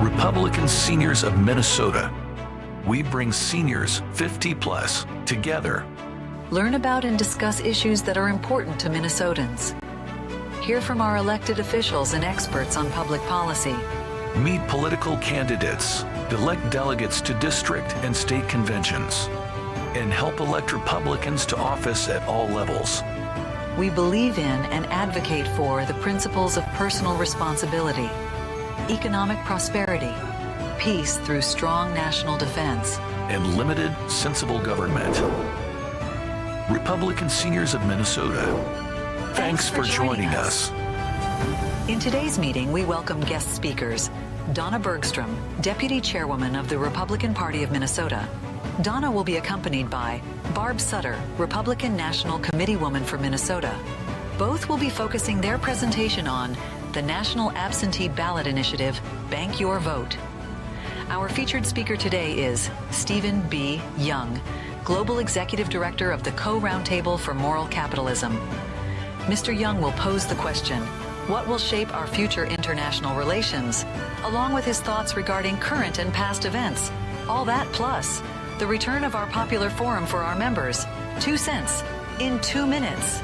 Republican Seniors of Minnesota. We bring seniors 50 plus together. Learn about and discuss issues that are important to Minnesotans. Hear from our elected officials and experts on public policy. Meet political candidates, elect delegates to district and state conventions, and help elect Republicans to office at all levels. We believe in and advocate for the principles of personal responsibility, economic prosperity, peace through strong national defense, and limited, sensible government. Republican Seniors of Minnesota. Thanks for joining us. In today's meeting, we welcome guest speakers. Donna Bergstrom, Deputy Chairwoman of the Republican Party of Minnesota. Donna will be accompanied by Barb Sutter, Republican National Committeewoman for Minnesota. Both will be focusing their presentation on the National Absentee Ballot Initiative, Bank Your Vote. Our featured speaker today is Stephen B. Young, Global Executive Director of the Caux Round Table for Moral Capitalism. Mr. Young will pose the question, what will shape our future international relations? Along with his thoughts regarding current and past events. All that plus the return of our popular forum for our members, 2 cents in 2 minutes.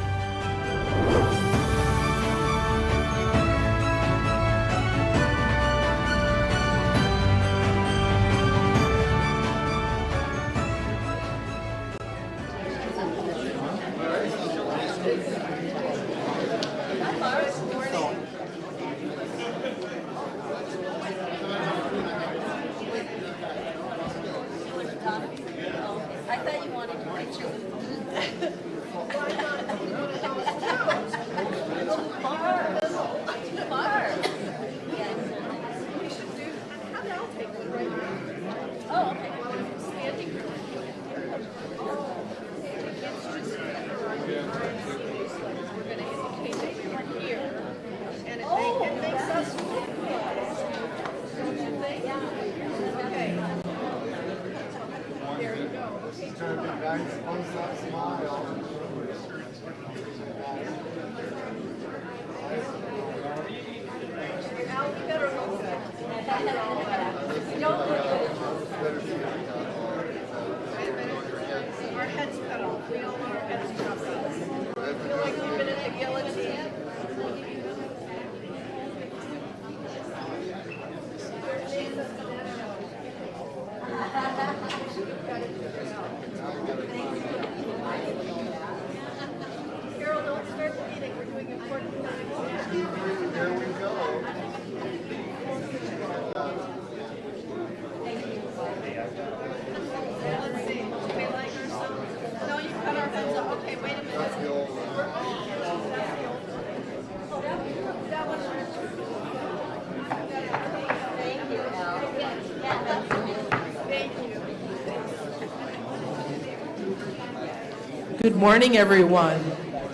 Good morning, everyone.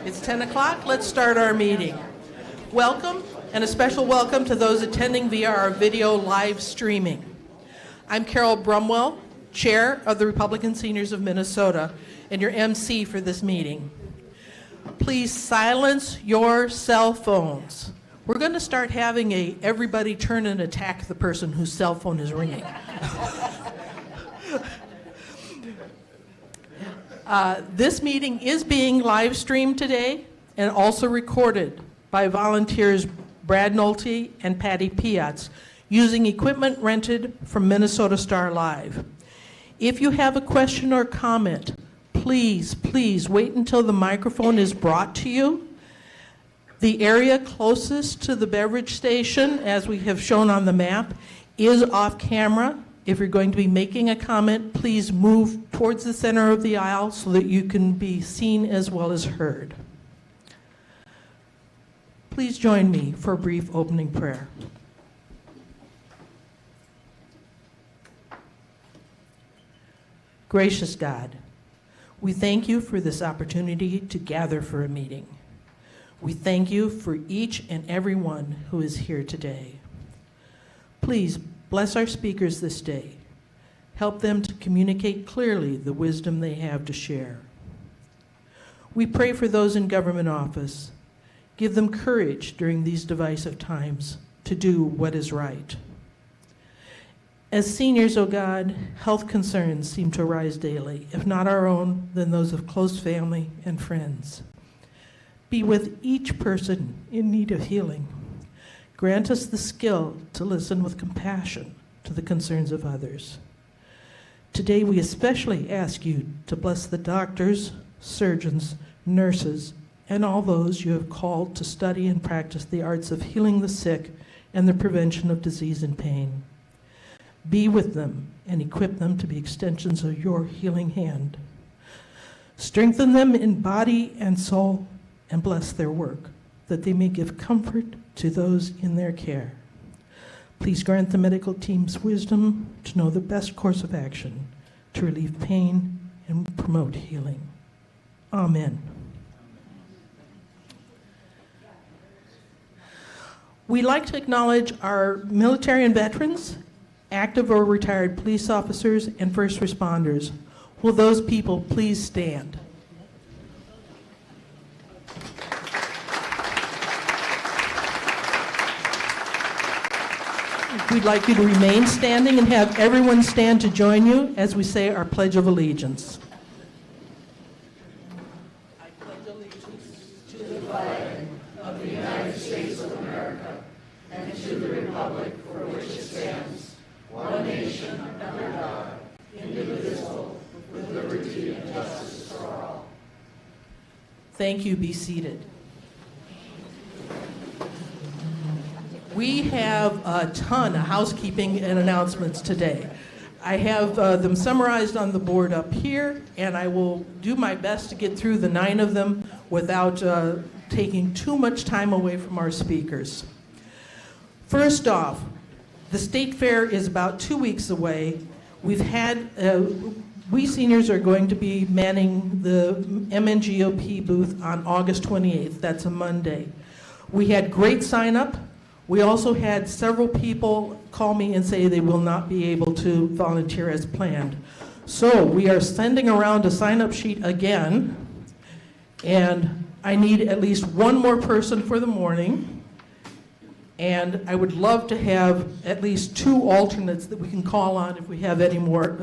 It's 10 o'clock. Let's start our meeting. Welcome, and a special welcome to those attending via our video live streaming. I'm Carol Brumwell, Chair of the Republican Seniors of Minnesota, and your MC for this meeting. Please silence your cell phones. We're going to start having everybody turn and attack the person whose cell phone is ringing. This meeting is being live streamed today and also recorded by volunteers Brad Nolte and Patty Piatz using equipment rented from Minnesota Star Live. If you have a question or comment, please wait until the microphone is brought to you. The area closest to the beverage station, as we have shown on the map, is off camera. If you're going to be making a comment, please move towards the center of the aisle so that you can be seen as well as heard. Please join me for a brief opening prayer. Gracious God, we thank you for this opportunity to gather for a meeting. We thank you for each and every one who is here today. Please bless our speakers this day. Help them to communicate clearly the wisdom they have to share. We pray for those in government office. Give them courage during these divisive times to do what is right. As seniors, oh God, health concerns seem to arise daily, if not our own, then those of close family and friends. Be with each person in need of healing. Grant us the skill to listen with compassion to the concerns of others. Today, we especially ask you to bless the doctors, surgeons, nurses, and all those you have called to study and practice the arts of healing the sick and the prevention of disease and pain. Be with them and equip them to be extensions of your healing hand. Strengthen them in body and soul and bless their work, that they may give comfort to those in their care. Please grant the medical team's wisdom to know the best course of action to relieve pain and promote healing. Amen. We'd like to acknowledge our military and veterans, active or retired police officers, and first responders. Will those people please stand? We'd like you to remain standing and have everyone stand to join you as we say our Pledge of Allegiance. I pledge allegiance to the flag of the United States of America and to the republic for which it stands, one nation under God, indivisible, with liberty and justice for all. Thank you. Be seated. We have a ton of housekeeping and announcements today. I have them summarized on the board up here, and I will do my best to get through the 9 of them without taking too much time away from our speakers. First off, the State Fair is about 2 weeks away. We seniors are going to be manning the MNGOP booth on August 28th. That's a Monday. We had great sign up. We also had several people call me and say they will not be able to volunteer as planned. So we are sending around a sign-up sheet again, and I need at least one more person for the morning, and I would love to have at least 2 alternates that we can call on if we have any more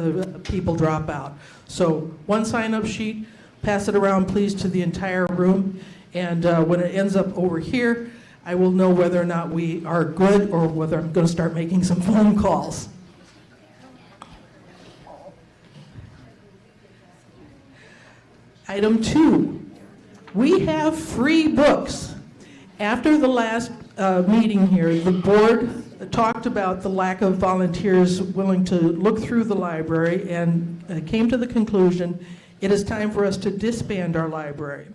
people drop out. So one sign-up sheet, pass it around please to the entire room, and when it ends up over here, I will know whether or not we are good or whether I'm going to start making some phone calls. Item 2, we have free books. After the last meeting here, the board talked about the lack of volunteers willing to look through the library and came to the conclusion it is time for us to disband our library.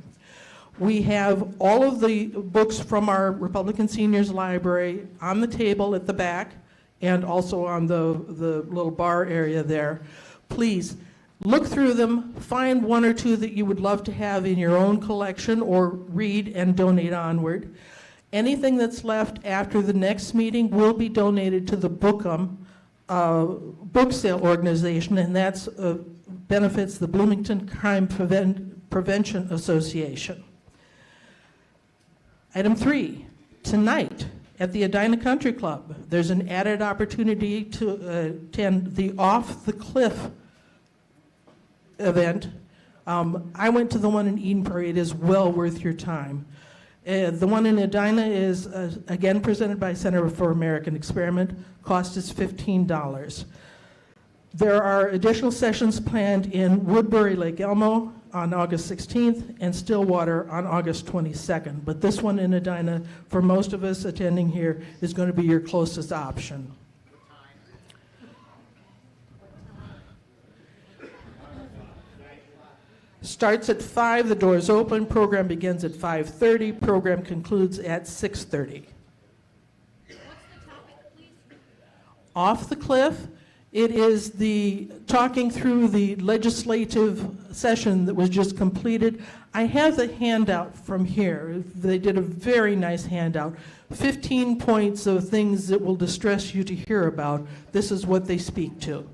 We have all of the books from our Republican Seniors Library on the table at the back and also on the little bar area there. Please look through them, find 1 or 2 that you would love to have in your own collection or read and donate onward. Anything that's left after the next meeting will be donated to the Bookham book sale organization, and that's benefits the Bloomington Crime Prevention Association. Item 3, tonight at the Edina Country Club, there's an added opportunity to attend the Off the Cliff event. I went to the one in Eden Prairie. It is well worth your time. The one in Edina is, again, presented by Center for American Experiment. Cost is $15. There are additional sessions planned in Woodbury, Lake Elmo on August 16th and Stillwater on August 22nd. But this one in Edina, for most of us attending here, is going to be your closest option. Starts at 5, the doors open, program begins at 5:30, program concludes at 6:30. What's the topic, please? Off the Cliff, it is the talking through the legislative session that was just completed. I have the handout from here. They did a very nice handout. 15 points of things that will distress you to hear about. This is what they speak to.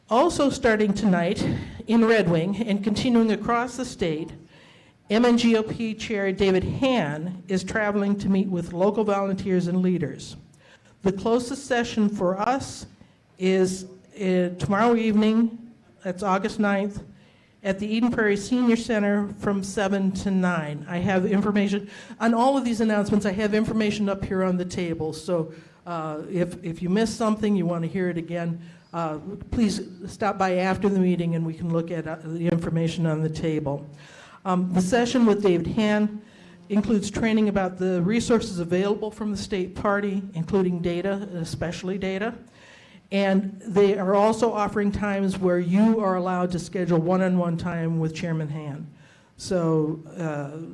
Also starting tonight in Red Wing and continuing across the state MNGOP Chair David Hann is traveling to meet with local volunteers and leaders. The closest session for us is tomorrow evening, that's August 9th, at the Eden Prairie Senior Center from 7 to 9. I have information on all of these announcements. I have information up here on the table. So if you missed something, you want to hear it again, please stop by after the meeting and we can look at the information on the table. The session with David Hann includes training about the resources available from the state party, including data, especially data. And they are also offering times where you are allowed to schedule one-on-one time with Chairman Hann. So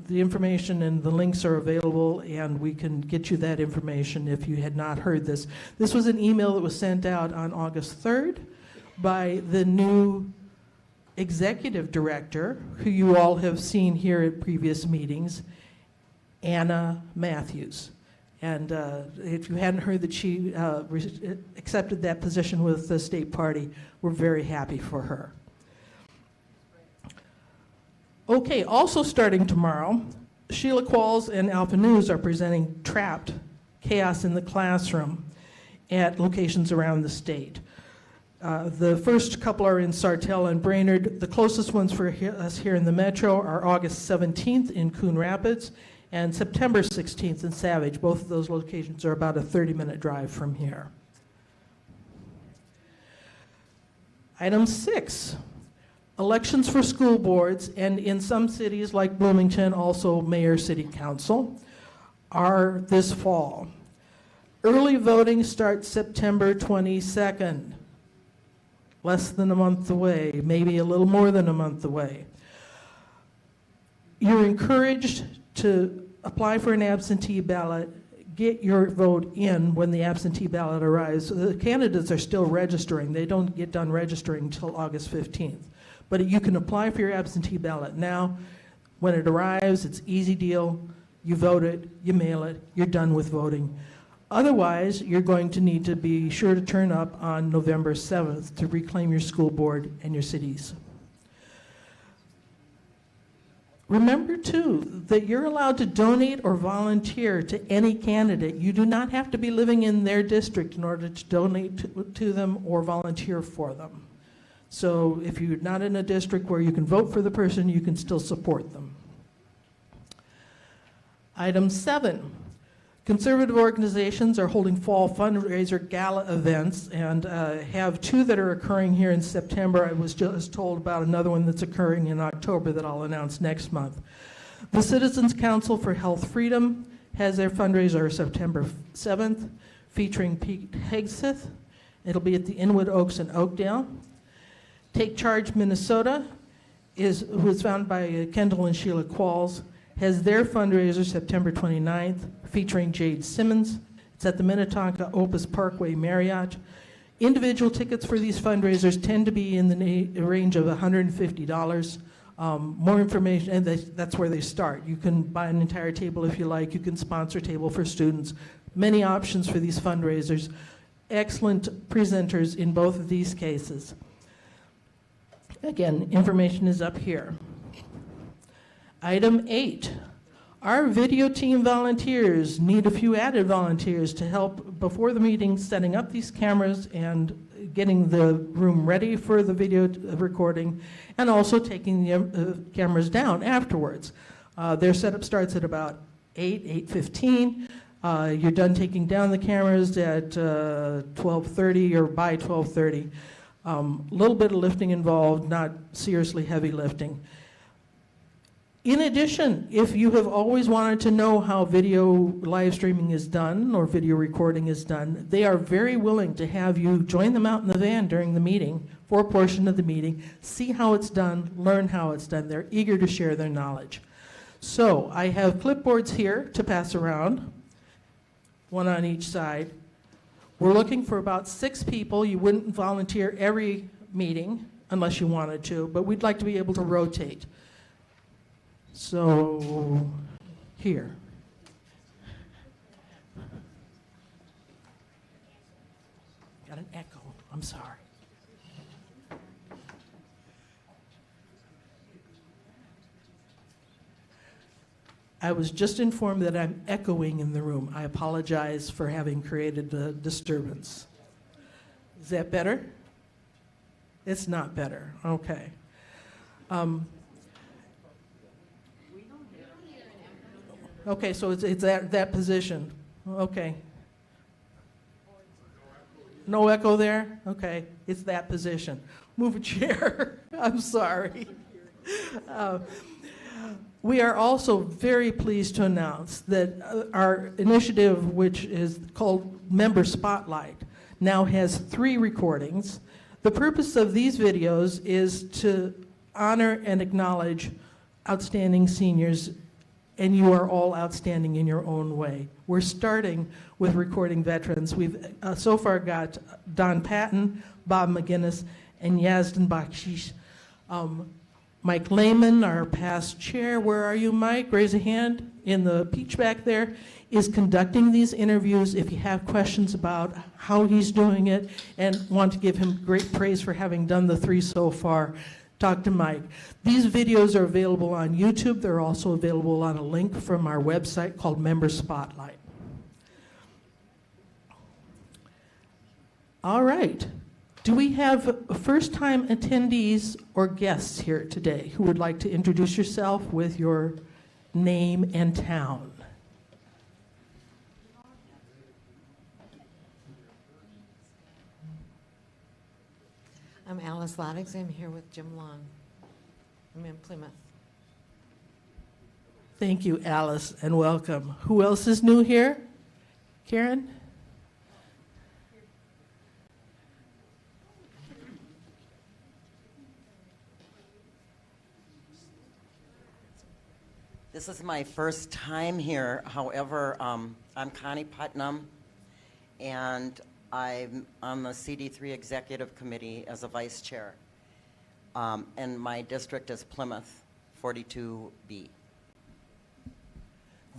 the information and the links are available, and we can get you that information if you had not heard this. This was an email that was sent out on August 3rd by the new executive director, who you all have seen here at previous meetings, Anna Matthews. And if you hadn't heard that she accepted that position with the state party, we're very happy for her. Okay, also starting tomorrow, Sheila Qualls and Alpha News are presenting Trapped: Chaos in the Classroom at locations around the state. The first couple are in Sartell and Brainerd. The closest ones for us here in the metro are August 17th in Coon Rapids and September 16th in Savage. Both of those locations are about a 30-minute drive from here. Item 6, elections for school boards, and in some cities like Bloomington, also mayor, city council, are this fall. Early voting starts September 22nd. Less than a month away, maybe a little more than a month away. You're encouraged to apply for an absentee ballot, get your vote in when the absentee ballot arrives. So the candidates are still registering. They don't get done registering until August 15th. But you can apply for your absentee ballot now. When it arrives, it's easy deal. You vote it, you mail it, you're done with voting. Otherwise, you're going to need to be sure to turn up on November 7th to reclaim your school board and your cities. Remember, too, that you're allowed to donate or volunteer to any candidate. You do not have to be living in their district in order to donate to them or volunteer for them. So if you're not in a district where you can vote for the person, you can still support them. Item 7. Conservative organizations are holding fall fundraiser gala events and have 2 that are occurring here in September. I was just told about another one that's occurring in October that I'll announce next month. The Citizens Council for Health Freedom has their fundraiser September 7th, featuring Pete Hegseth. It'll be at the Inwood Oaks in Oakdale. Take Charge Minnesota, was founded by Kendall and Sheila Qualls, has their fundraiser September 29th, featuring Jade Simmons. It's at the Minnetonka Opus Parkway Marriott. Individual tickets for these fundraisers tend to be in the range of $150. More information, and that's where they start. You can buy an entire table if you like. You can sponsor a table for students. Many options for these fundraisers. Excellent presenters in both of these cases. Again, information is up here. Item 8, our video team volunteers need a few added volunteers to help before the meeting, setting up these cameras and getting the room ready for the video recording, and also taking the cameras down afterwards. Their setup starts at about 8:15. You're done taking down the cameras at 12:30 or by 12:30. A little bit of lifting involved, not seriously heavy lifting. In addition, if you have always wanted to know how video live streaming is done or video recording is done, they are very willing to have you join them out in the van during the meeting, for a portion of the meeting, see how it's done, learn how it's done. They're eager to share their knowledge. So I have clipboards here to pass around, one on each side. We're looking for about 6 people. You wouldn't volunteer every meeting unless you wanted to, but we'd like to be able to rotate. So, here. Got an echo, I'm sorry. I was just informed that I'm echoing in the room. I apologize for having created the disturbance. Is that better? It's not better. Okay. Okay, so it's that position. Okay. No echo there? Okay, it's that position. Move a chair. I'm sorry. We are also very pleased to announce that our initiative, which is called Member Spotlight, now has 3 recordings. The purpose of these videos is to honor and acknowledge outstanding seniors, and you are all outstanding in your own way. We're starting with recording veterans. We've so far got Don Patton, Bob McGinnis, and Yazdan Bakshish. Mike Lehman, our past chair, where are you, Mike? Raise a hand in the peach back there, is conducting these interviews. If you have questions about how he's doing it and want to give him great praise for having done the 3 so far, talk to Mike. These videos are available on YouTube. They're also available on a link from our website called Member Spotlight. All right. Do we have first-time attendees or guests here today who would like to introduce yourself with your name and town? I'm Alice Loddix. I'm here with Jim Long. I'm in Plymouth. Thank you, Alice, and welcome. Who else is new here? Karen? This is my first time here. However, I'm Connie Putnam, and I'm on the CD3 Executive Committee as a vice chair. And my district is Plymouth, 42B.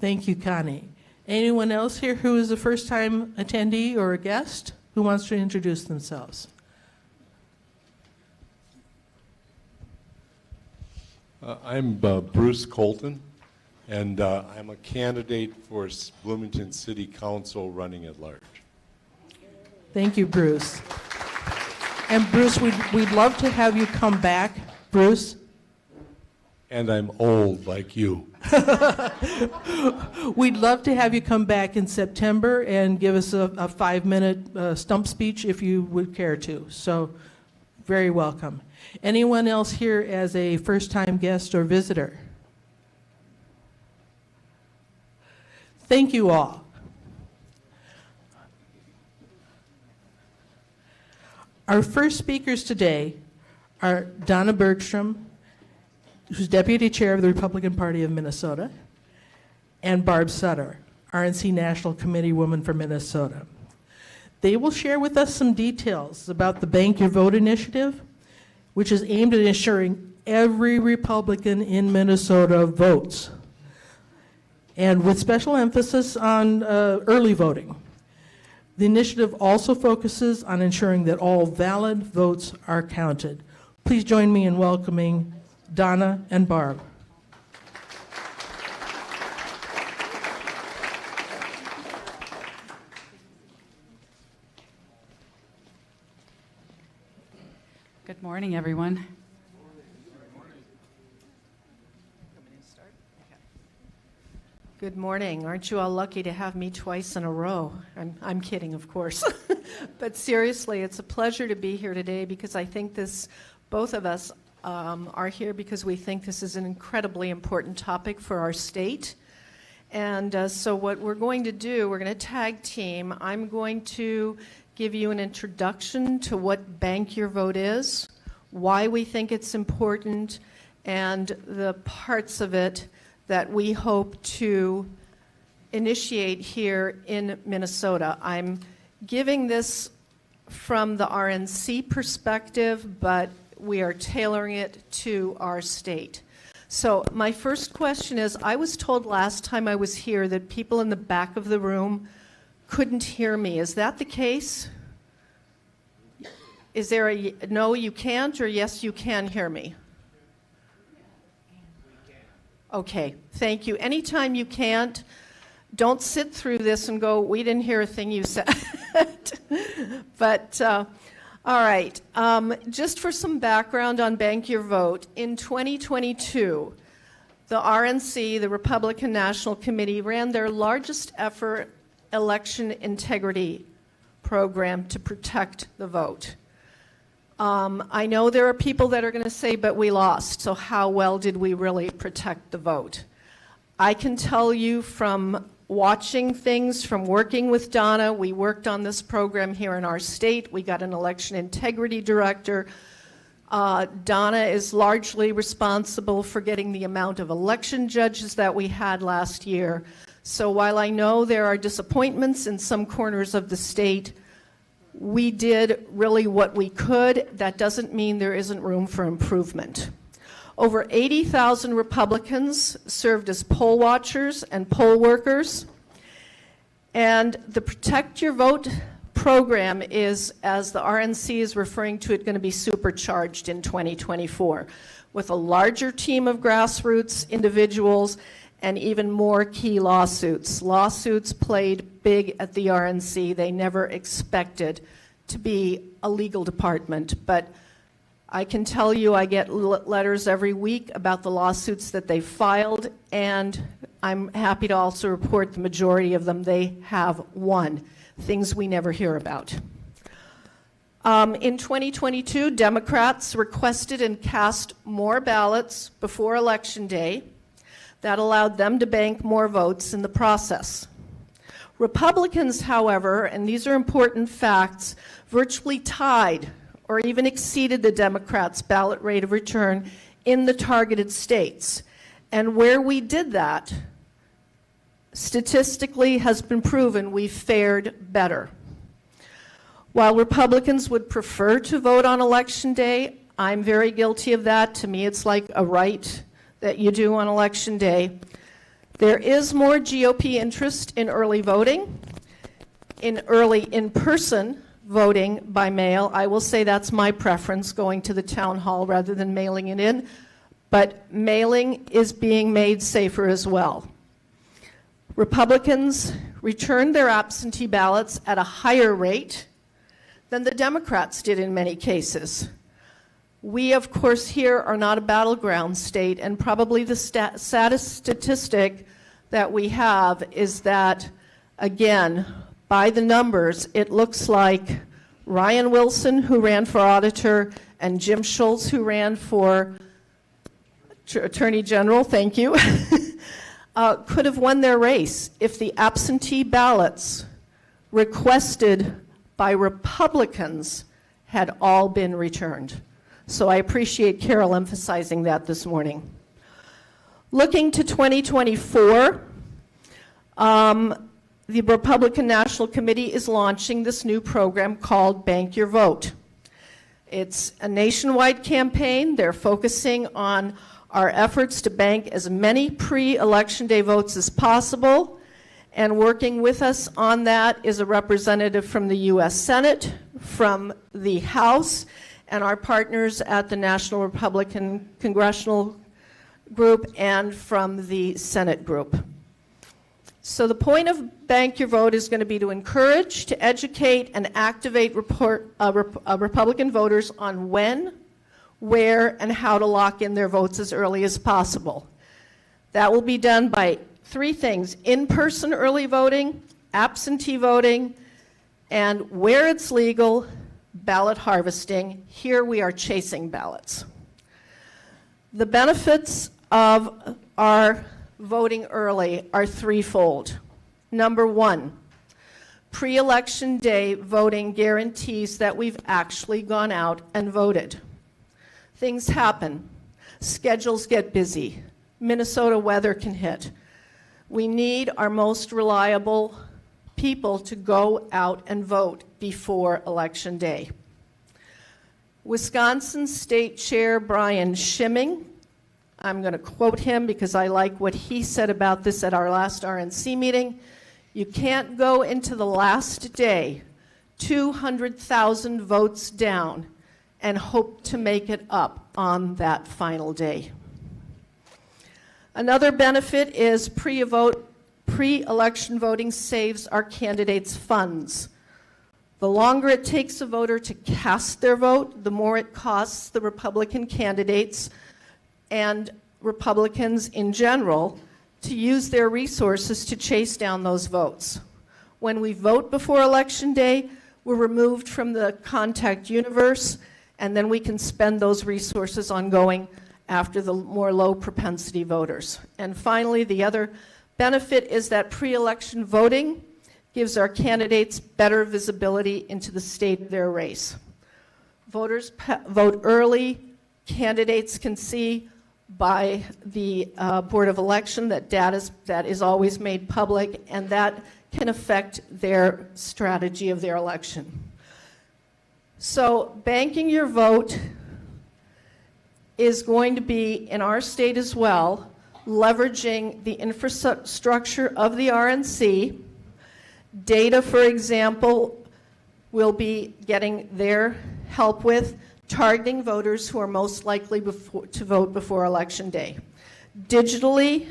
Thank you, Connie. Anyone else here who is a first-time attendee or a guest who wants to introduce themselves? I'm Bruce Colton, and I'm a candidate for Bloomington City Council running at large. Thank you, Bruce. And Bruce, we'd love to have you come back. Bruce? And I'm old like you. We'd love to have you come back in September and give us a 5-minute stump speech if you would care to. So, very welcome. Anyone else here as a first-time guest or visitor? Thank you all. Our first speakers today are Donna Bergstrom, who's Deputy Chair of the Republican Party of Minnesota, and Barb Sutter, RNC National Committee Woman for Minnesota. They will share with us some details about the Bank Your Vote initiative, which is aimed at ensuring every Republican in Minnesota votes, and with special emphasis on early voting. The initiative also focuses on ensuring that all valid votes are counted. Please join me in welcoming Donna and Barb. Good morning, everyone. Good morning. Aren't you all lucky to have me twice in a row? I'm kidding, of course. But seriously, it's a pleasure to be here today because I think both of us are here because we think this is an incredibly important topic for our state. And so what we're going to do, we're going to tag team. I'm going to give you an introduction to what Bank Your Vote is, why we think it's important, and the parts of it that we hope to initiate here in Minnesota. I'm giving this from the RNC perspective, but we are tailoring it to our state. So my first question is, I was told last time I was here that people in the back of the room couldn't hear me. Is that the case? Is there a no, you can't, or yes, you can hear me? Okay, thank you. Anytime you can't, don't sit through this and go, we didn't hear a thing you said. But, all right, just for some background on Bank Your Vote, in 2022, the RNC, the Republican National Committee, ran their largest ever election integrity program to protect the vote. I know there are people that are going to say, but we lost, so how well did we really protect the vote? I can tell you from watching things, from working with Donna, we worked on this program here in our state. We got an election integrity director. Donna is largely responsible for getting the amount of election judges that we had last year. So while I know there are disappointments in some corners of the state, we did really what we could. That doesn't mean there isn't room for improvement. Over 80,000 Republicans served as poll watchers and poll workers. And the Protect Your Vote program is, as the RNC is referring to it, going to be supercharged in 2024 with a larger team of grassroots individuals and even more key lawsuits. Lawsuits played big at the RNC. They never expected to be a legal department, but I can tell you I get letters every week about the lawsuits that they filed, and I'm happy to also report the majority of them they have won, things we never hear about. In 2022, Democrats requested and cast more ballots before Election Day. That allowed them to bank more votes in the process. Republicans, however, and these are important facts, virtually tied or even exceeded the Democrats' ballot rate of return in the targeted states. And where we did that, statistically has been proven we fared better. While Republicans would prefer to vote on Election Day, I'm very guilty of that. To me, it's like a right that you do on Election Day. There is more GOP interest in early voting, in early in-person voting by mail. I will say that's my preference, going to the town hall rather than mailing it in, but mailing is being made safer as well. Republicans returned their absentee ballots at a higher rate than the Democrats did in many cases. We, of course, here are not a battleground state, and probably the saddest statistic that we have is that, again, by the numbers, it looks like Ryan Wilson, who ran for auditor, and Jim Schultz, who ran for Attorney General, thank you, could have won their race if the absentee ballots requested by Republicans had all been returned. So I appreciate Carol emphasizing that this morning. Looking to 2024, the Republican National Committee is launching this new program called Bank Your Vote. It's a nationwide campaign. They're focusing on our efforts to bank as many pre-election day votes as possible, and working with us on that is a representative from the U.S. Senate, from the House, and our partners at the National Republican Congressional Group and from the Senate Group. So the point of Bank Your Vote is going to be to encourage, to educate, and activate Republican voters on when, where, and how to lock in their votes as early as possible. That will be done by three things: in-person early voting, absentee voting, and where it's legal, ballot harvesting. Here we are chasing ballots. The benefits of our voting early are threefold. Number one, pre-election day voting guarantees that we've actually gone out and voted. Things happen. Schedules get busy. Minnesota weather can hit. We need our most reliable people to go out and vote before Election Day. Wisconsin State Chair Brian Schimming, I'm going to quote him because I like what he said about this at our last RNC meeting. You can't go into the last day 200,000 votes down and hope to make it up on that final day. Another benefit is pre-election voting saves our candidates funds. The longer it takes a voter to cast their vote, the more it costs the Republican candidates and Republicans in general to use their resources to chase down those votes. When we vote before Election Day, we're removed from the contact universe, and then we can spend those resources on going after the more low propensity voters. And finally, the other benefit is that pre-election voting gives our candidates better visibility into the state of their race. Voters vote early. Candidates can see by the Board of Election that that is always made public, and that can affect their strategy of their election. So banking your vote is going to be, in our state as well, leveraging the infrastructure of the RNC. Data, for example, will be getting their help with targeting voters who are most likely to vote before Election Day. Digitally,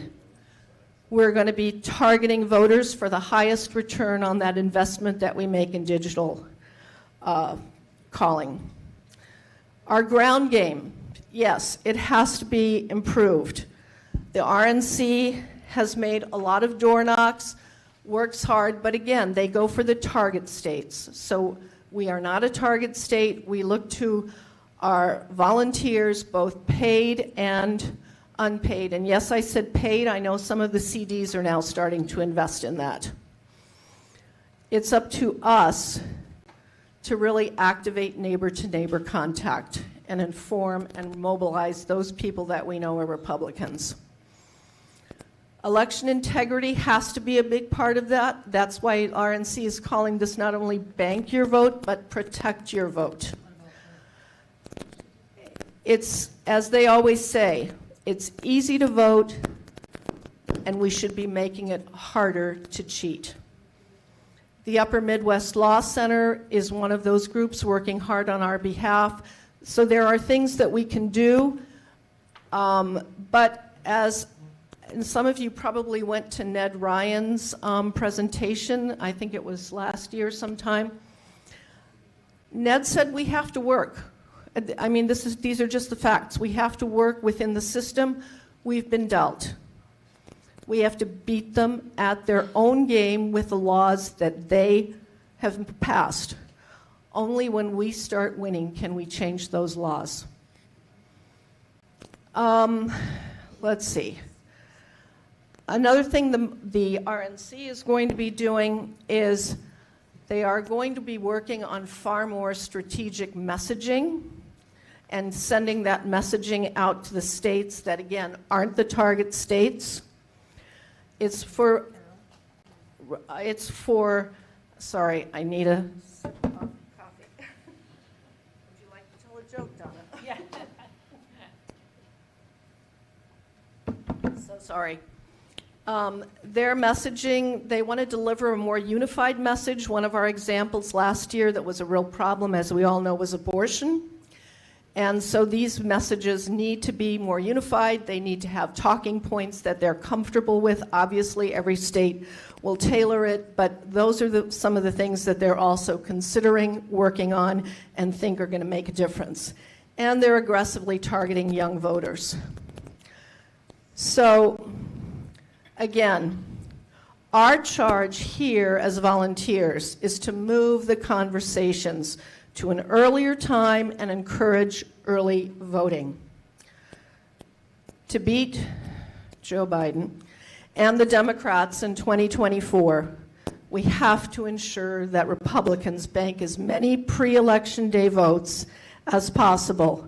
we're going to be targeting voters for the highest return on that investment that we make in digital calling. Our ground game, yes, it has to be improved. The RNC has made a lot of door knocks, works hard, but again, they go for the target states. So we are not a target state. We look to our volunteers, both paid and unpaid. And yes, I said paid. I know some of the CDs are now starting to invest in that. It's up to us to really activate neighbor-to-neighbor contact and inform and mobilize those people that we know are Republicans. Election integrity has to be a big part of that. That's why RNC is calling this not only bank your vote, but protect your vote. It's, as they always say, it's easy to vote, and we should be making it harder to cheat. The Upper Midwest Law Center is one of those groups working hard on our behalf. So there are things that we can do, but as and some of you probably went to Ned Ryan's presentation, I think it was last year sometime. Ned said we have to work. I mean, these are just the facts. We have to work within the system we've been dealt. We have to beat them at their own game with the laws that they have passed. Only when we start winning can we change those laws. Let's see. Another thing the RNC is going to be doing is they are going to be working on far more strategic messaging and sending that messaging out to the states that, again, aren't the target states. It's for, sorry, I need a sip of coffee. Would you like to tell a joke, Donna? Yeah. So sorry. Their messaging, they want to deliver a more unified message. One of our examples last year that was a real problem, as we all know, was abortion. And so these messages need to be more unified. They need to have talking points that they're comfortable with. Obviously, every state will tailor it, but those are some of the things that they're also considering, working on, and think are going to make a difference. And they're aggressively targeting young voters. So, again, our charge here as volunteers is to move the conversations to an earlier time and encourage early voting. To beat Joe Biden and the Democrats in 2024, we have to ensure that Republicans bank as many pre-election day votes as possible.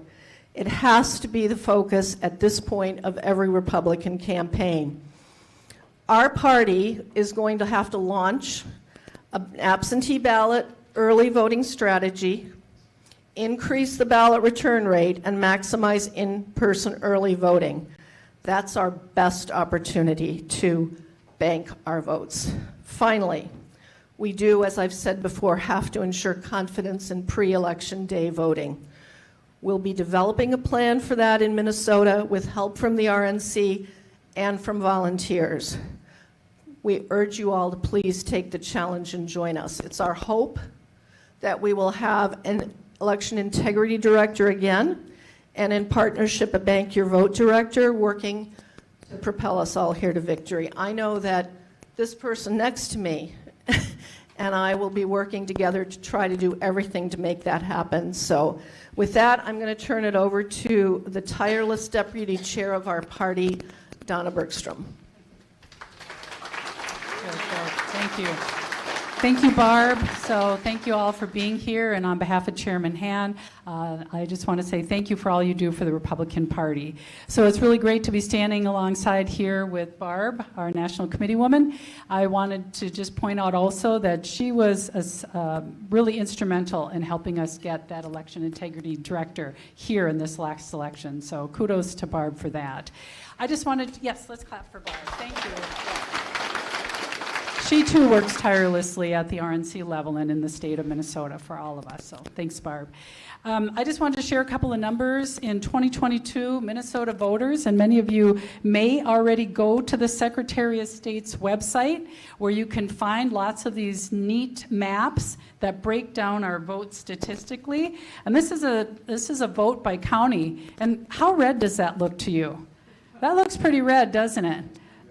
It has to be the focus at this point of every Republican campaign. Our party is going to have to launch an absentee ballot early voting strategy, increase the ballot return rate, and maximize in-person early voting. That's our best opportunity to bank our votes. Finally, we do, as I've said before, have to ensure confidence in pre-election day voting. We'll be developing a plan for that in Minnesota with help from the RNC and from volunteers. We urge you all to please take the challenge and join us. It's our hope that we will have an election integrity director again, and in partnership, a bank your vote director working to propel us all here to victory. I know that this person next to me and I will be working together to try to do everything to make that happen. So with that, I'm going to turn it over to the tireless deputy chair of our party, Donna Bergstrom. Thank you. Thank you, Barb. So thank you all for being here. And on behalf of Chairman Han, I just want to say thank you for all you do for the Republican Party. So it's really great to be standing alongside here with Barb, our National Committee woman. I wanted to just point out also that she was really instrumental in helping us get that election integrity director here in this last election. So kudos to Barb for that. I just wanted to, yes, let's clap for Barb. Thank you. She too works tirelessly at the RNC level and in the state of Minnesota for all of us, so thanks, Barb. I just wanted to share a couple of numbers. In 2022, Minnesota voters, and many of you may already go to the Secretary of State's website, where you can find lots of these neat maps that break down our votes statistically. And this is a vote by county. And how red does that look to you? That looks pretty red, doesn't it?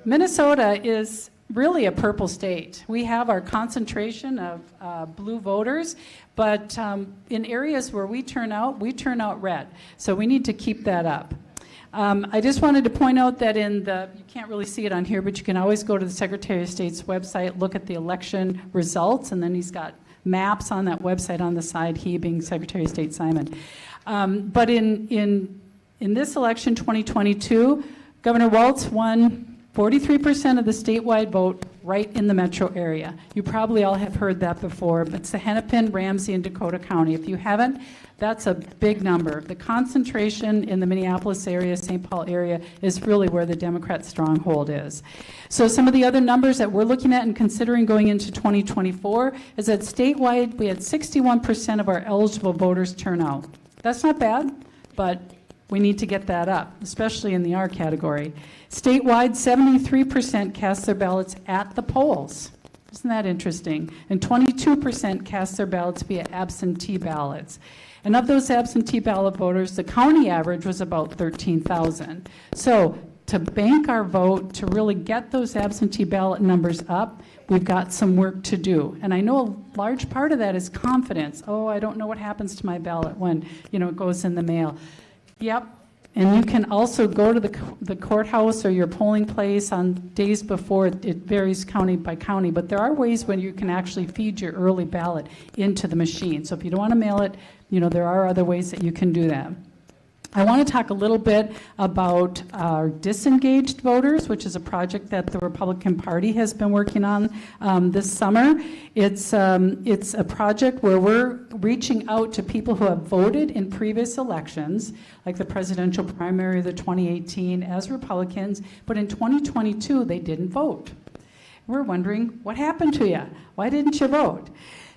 Minnesota is really a purple state. We have our concentration of blue voters, but in areas where we turn out red. So we need to keep that up. I just wanted to point out that you can't really see it on here, but you can always go to the Secretary of State's website, look at the election results, and then he's got maps on that website on the side, he being Secretary of State Simon. But in this election, 2022, Governor Walz won 43% of the statewide vote right in the metro area. You probably all have heard that before, but it's the Hennepin, Ramsey, and Dakota County. If you haven't, that's a big number. The concentration in the Minneapolis area, St. Paul area, is really where the Democrat stronghold is. So some of the other numbers that we're looking at and considering going into 2024 is that statewide, we had 61% of our eligible voters turn out. That's not bad, but we need to get that up, especially in the R category. Statewide, 73% cast their ballots at the polls. Isn't that interesting? And 22% cast their ballots via absentee ballots. And of those absentee ballot voters, the county average was about 13,000. So to bank our vote, to really get those absentee ballot numbers up, we've got some work to do. And I know a large part of that is confidence. Oh, I don't know what happens to my ballot when, it goes in the mail. Yep, and you can also go to the courthouse or your polling place on days before. It varies county by county, but there are ways when you can actually feed your early ballot into the machine. So if you don't want to mail it, there are other ways that you can do that. I want to talk a little bit about our disengaged voters, which is a project that the Republican Party has been working on this summer. It's a project where we're reaching out to people who have voted in previous elections, like the presidential primary of the 2018 as Republicans, but in 2022 they didn't vote. We're wondering, what happened to you? Why didn't you vote?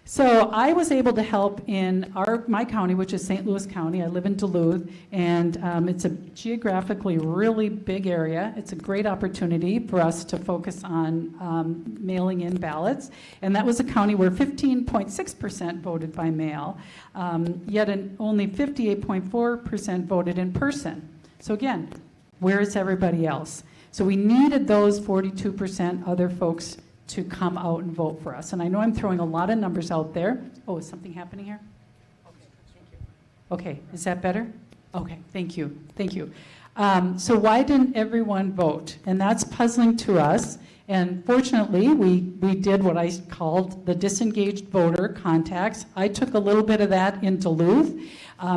So I was able to help in my county, which is St. Louis County. I live in Duluth, and it's a geographically really big area. It's a great opportunity for us to focus on mailing in ballots. And that was a county where 15.6% voted by mail, yet only 58.4% voted in person. So again, where is everybody else? So we needed those 42% other folks to come out and vote for us. And I know I'm throwing a lot of numbers out there. Oh, is something happening here? Okay, thank you. Okay, is that better? Okay, thank you, thank you. So why didn't everyone vote? And that's puzzling to us. And fortunately, we did what I called the disengaged voter contacts. I took a little bit of that in Duluth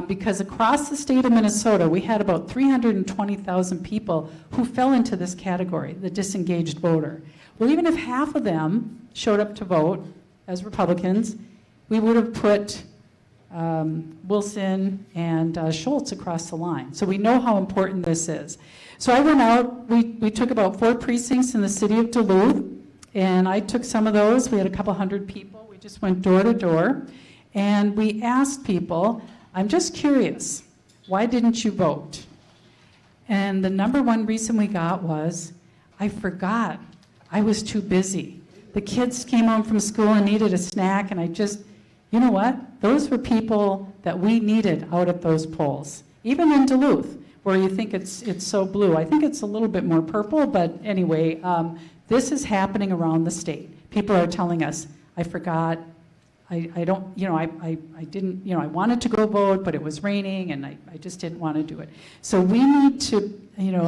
because across the state of Minnesota, we had about 320,000 people who fell into this category, the disengaged voter. Well, even if half of them showed up to vote as Republicans, we would have put Wilson and Schultz across the line. So we know how important this is. So I went out, we took about 4 precincts in the city of Duluth, and I took some of those. We had a couple hundred people. We just went door to door, and we asked people, I'm just curious, why didn't you vote? And the number one reason we got was, I forgot. I was too busy. The kids came home from school and needed a snack, and I just, you know what? Those were people that we needed out at those polls. Even in Duluth, where you think it's so blue. I think it's a little bit more purple, but anyway, this is happening around the state. People are telling us, I forgot, I don't, I didn't, I wanted to go vote, but it was raining, and I just didn't want to do it. So we need to,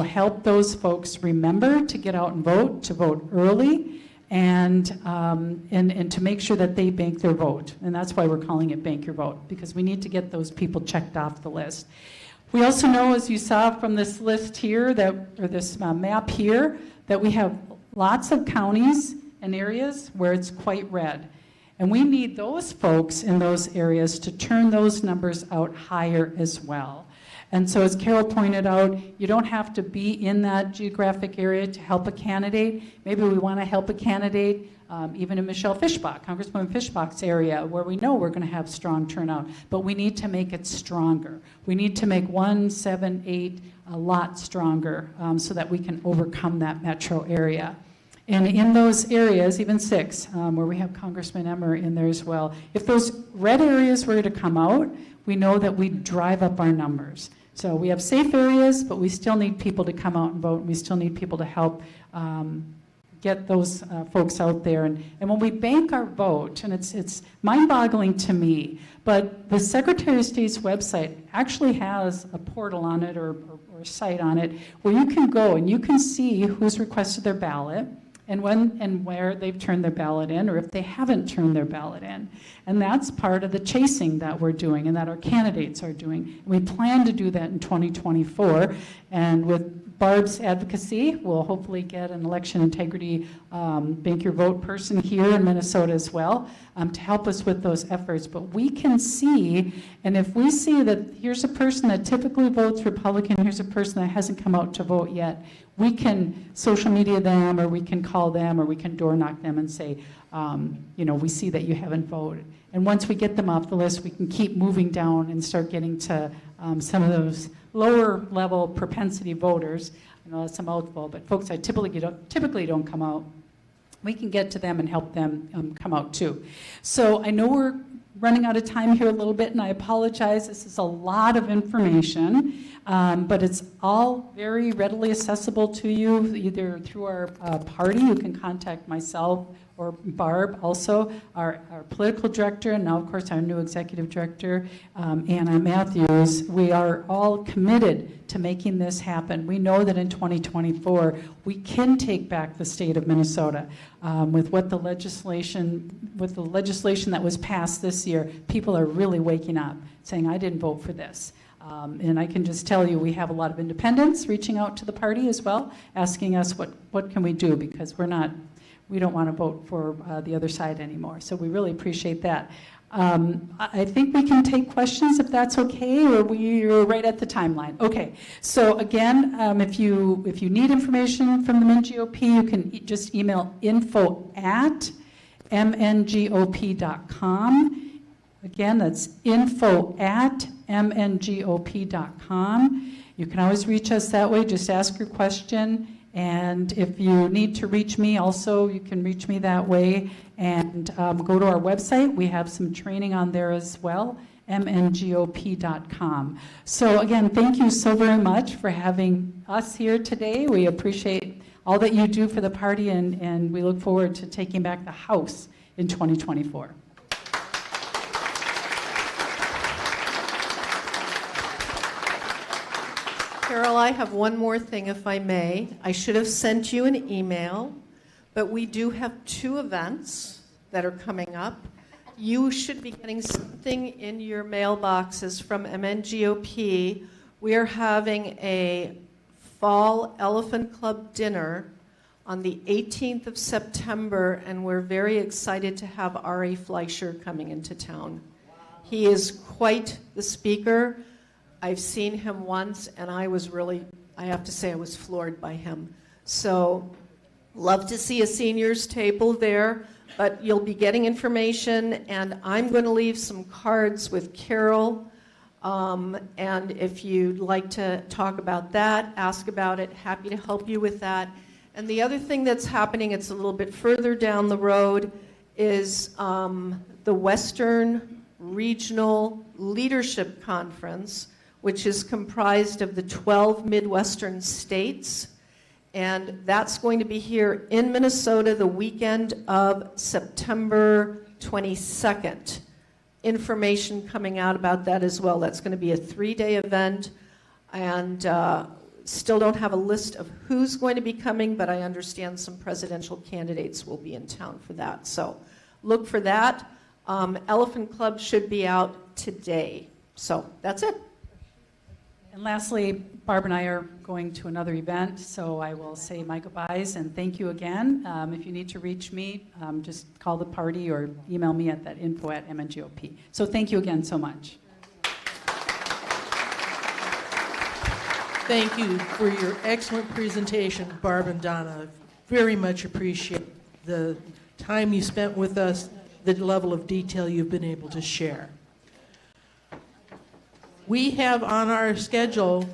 help those folks remember to get out and vote, to vote early, and to make sure that they bank their vote. And that's why we're calling it Bank Your Vote, because we need to get those people checked off the list. We also know, as you saw from this list here, or this map here, that we have lots of counties and areas where it's quite red. And we need those folks in those areas to turn those numbers out higher as well. And so as Carol pointed out, you don't have to be in that geographic area to help a candidate. Maybe we want to help a candidate even in Michelle Fischbach, Congresswoman Fischbach's area, where we know we're going to have strong turnout. But we need to make it stronger. We need to make 1, 7, 8 a lot stronger so that we can overcome that metro area. And in those areas, even 6, where we have Congressman Emmer in there as well, if those red areas were to come out, we know that we drive up our numbers. So we have safe areas, but we still need people to come out and vote, and we still need people to help get those folks out there. And when we bank our vote, and it's mind-boggling to me, but the Secretary of State's website actually has a portal on it or a site on it where you can go and you can see who's requested their ballot, and when and where they've turned their ballot in, or if they haven't turned their ballot in. And that's part of the chasing that we're doing and that our candidates are doing. We plan to do that in 2024, and with Barb's advocacy, we'll hopefully get an election integrity Bank Your Vote person here in Minnesota as well to help us with those efforts. But we can see, and if we see that here's a person that typically votes Republican, here's a person that hasn't come out to vote yet, we can social media them, or we can call them, or we can door knock them and say, we see that you haven't voted. And once we get them off the list, we can keep moving down and start getting to some of those lower level propensity voters. I know that's a mouthful, but folks that typically don't come out, we can get to them and help them come out too. So I know we're running out of time here a little bit, and I apologize. This is a lot of information, but it's all very readily accessible to you, either through our party. You can contact myself or Barb, also our political director, and now, of course, our new executive director, Anna Matthews. We are all committed to making this happen. We know that in 2024, we can take back the state of Minnesota. With the legislation that was passed this year, people are really waking up, saying, I didn't vote for this. And I can just tell you, we have a lot of independents reaching out to the party as well, asking us what can we do, because we don't want to vote for the other side anymore. So we really appreciate that. I think we can take questions if that's okay, or we're right at the timeline. Okay, so again, if you need information from the MNGOP, you can just email info@mngop.com. Again, that's info@mngop.com. You can always reach us that way. Just ask your question. And if you need to reach me also, you can reach me that way. And go to our website. We have some training on there as well, mngop.com. So again, thank you so very much for having us here today. We appreciate all that you do for the party, and we look forward to taking back the House in 2024. Carol, I have one more thing, if I may. I should have sent you an email, but we do have 2 events that are coming up. You should be getting something in your mailboxes from MNGOP. We are having a Fall Elephant Club dinner on the 18th of September, and we're very excited to have Ari Fleischer coming into town. He is quite the speaker. I've seen him once, and I have to say, I was floored by him. So, love to see a seniors table there, but you'll be getting information, and I'm going to leave some cards with Carol, and if you'd like to talk about that, ask about it, happy to help you with that. And the other thing that's happening, it's a little bit further down the road, is the Western Regional Leadership Conference, which is comprised of the 12 Midwestern states. And that's going to be here in Minnesota the weekend of September 22nd. Information coming out about that as well. That's going to be a 3-day event. And still don't have a list of who's going to be coming, but I understand some presidential candidates will be in town for that. So look for that. Elephant Club should be out today. So that's it. And lastly, Barb and I are going to another event, so I will say my goodbyes and thank you again. If you need to reach me, just call the party or email me at that info@mngop. So thank you again so much. Thank you for your excellent presentation, Barb and Donna. Very much appreciate the time you spent with us, the level of detail you've been able to share. We have on our schedule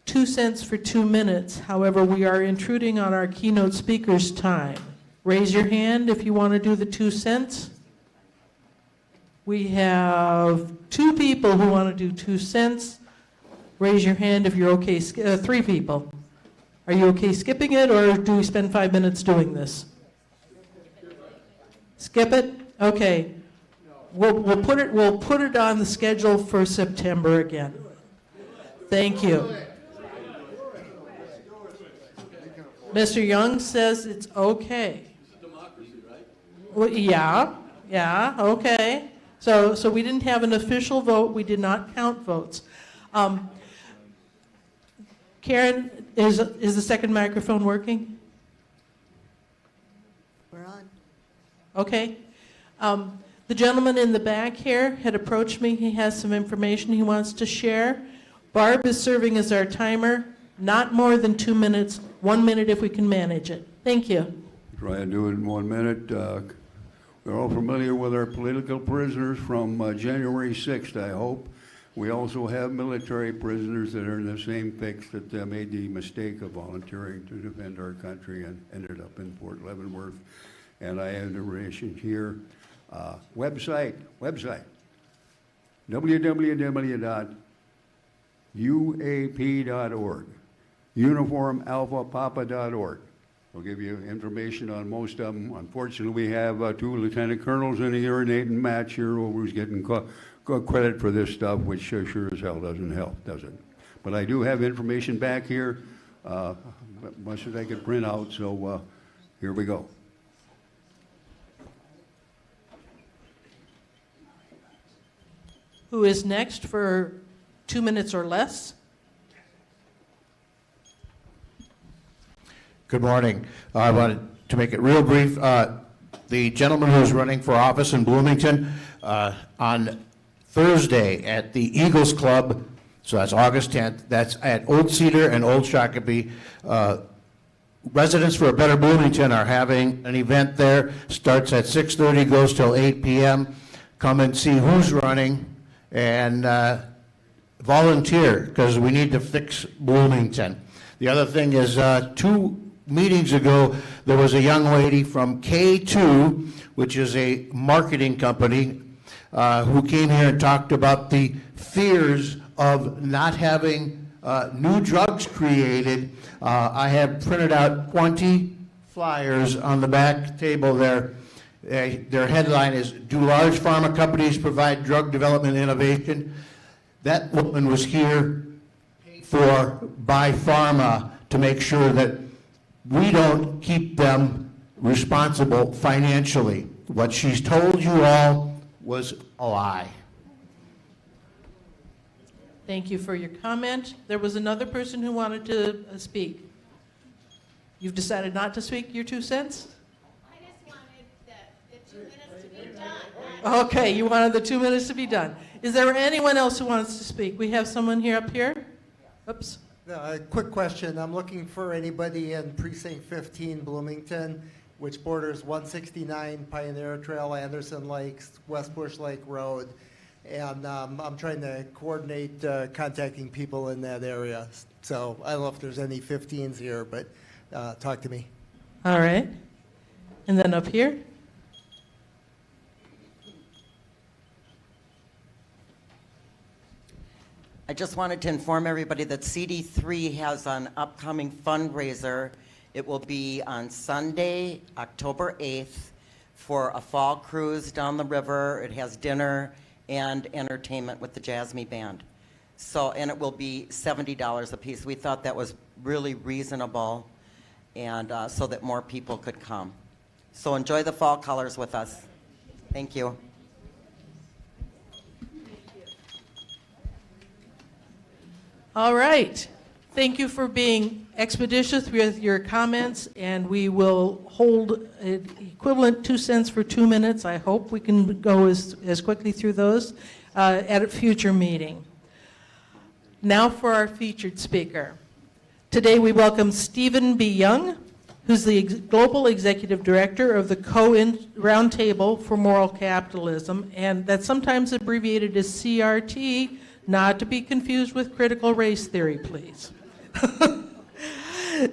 2 cents for 2 minutes. However, we are intruding on our keynote speaker's time. Raise your hand if you want to do the 2 cents. We have 2 people who want to do 2 cents. Raise your hand if you're okay. 3 people. Are you okay skipping it, or do we spend 5 minutes doing this? Skip it? Okay. We'll put it on the schedule for September again. Thank you. Mr. Young says it's okay. It's a democracy, right? Well, yeah, okay. So we didn't have an official vote. We did not count votes. Karen, is the second microphone working? We're on. Okay. The gentleman in the back here had approached me. He has some information he wants to share. Barb is serving as our timer. Not more than 2 minutes. 1 minute if we can manage it. Thank you. Try and do it in 1 minute. We're all familiar with our political prisoners from January 6th, I hope. We also have military prisoners that are in the same fix that made the mistake of volunteering to defend our country and ended up in Fort Leavenworth. And I have information here. Website, www.uap.org, uniformalphapapa.org. We'll give you information on most of them. Unfortunately, we have 2 lieutenant colonels in a urinating match here who's getting credit for this stuff, which sure as hell doesn't help, does it? But I do have information back here, much as I could print out, so here we go. Who is next for 2 minutes or less? Good morning. I wanted to make it real brief. The gentleman who's running for office in Bloomington on Thursday at the Eagles Club, so that's August 10th, that's at Old Cedar and Old Shakopee. Residents for a Better Bloomington are having an event there. Starts at 6:30, goes till 8 p.m. Come and see who's running and volunteer, because we need to fix Bloomington. The other thing is 2 meetings ago, there was a young lady from K2, which is a marketing company, who came here and talked about the fears of not having new drugs created. I have printed out 20 flyers on the back table there. Their headline is, "Do large pharma companies provide drug development innovation?" That woman was here paid for by pharma to make sure that we don't keep them responsible financially. What she's told you all was a lie. Thank you for your comment. There was another person who wanted to speak. You've decided not to speak your 2 cents? I just wanted the 2 minutes to be done. Okay, you wanted the 2 minutes to be done. Is there anyone else who wants to speak? We have someone here up here. Oops. A quick question. I'm looking for anybody in Precinct 15, Bloomington, which borders 169, Pioneer Trail, Anderson Lakes, West Bush Lake Road. And I'm trying to coordinate contacting people in that area. So I don't know if there's any 15s here, but talk to me. All right. And then up here. I just wanted to inform everybody that CD3 has an upcoming fundraiser. It will be on Sunday, October 8th, for a fall cruise down the river. It has dinner and entertainment with the Jasmine Band. So, and it will be $70 a piece. We thought that was really reasonable, and so that more people could come. So enjoy the fall colors with us. Thank you. All right. Thank you for being expeditious with your comments, and we will hold an equivalent 2 cents for 2 minutes. I hope we can go as quickly through those at a future meeting. Now for our featured speaker. Today we welcome Stephen B. Young, who's the Global Executive Director of the Caux Round Table for Moral Capitalism, and that's sometimes abbreviated as CRT, not to be confused with critical race theory, please.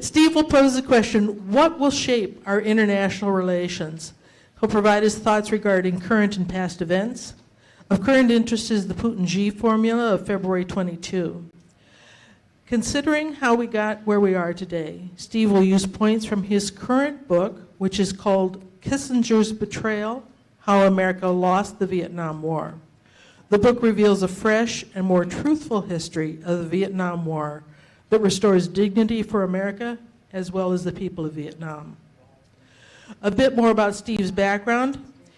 Steve will pose the question, what will shape our international relations? He'll provide his thoughts regarding current and past events. Of current interest is the Putin-G formula of February 22. Considering how we got where we are today, Steve will use points from his current book, which is called Kissinger's Betrayal: How America Lost the Vietnam War. The book reveals a fresh and more truthful history of the Vietnam War that restores dignity for America as well as the people of Vietnam. A bit more about Steve's background.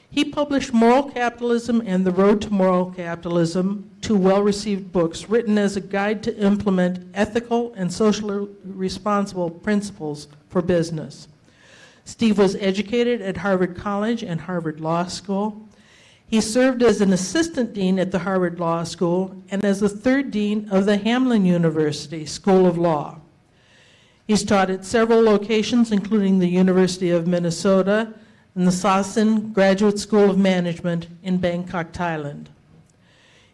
He published Moral Capitalism and The Road to Moral Capitalism, two well-received books written as a guide to implement ethical and socially responsible principles for business. Steve was educated at Harvard College and Harvard Law School. He served as an assistant dean at the Harvard Law School and as the third dean of the Hamline University School of Law. He's taught at several locations, including the University of Minnesota and the Sassoon Graduate School of Management in Bangkok, Thailand.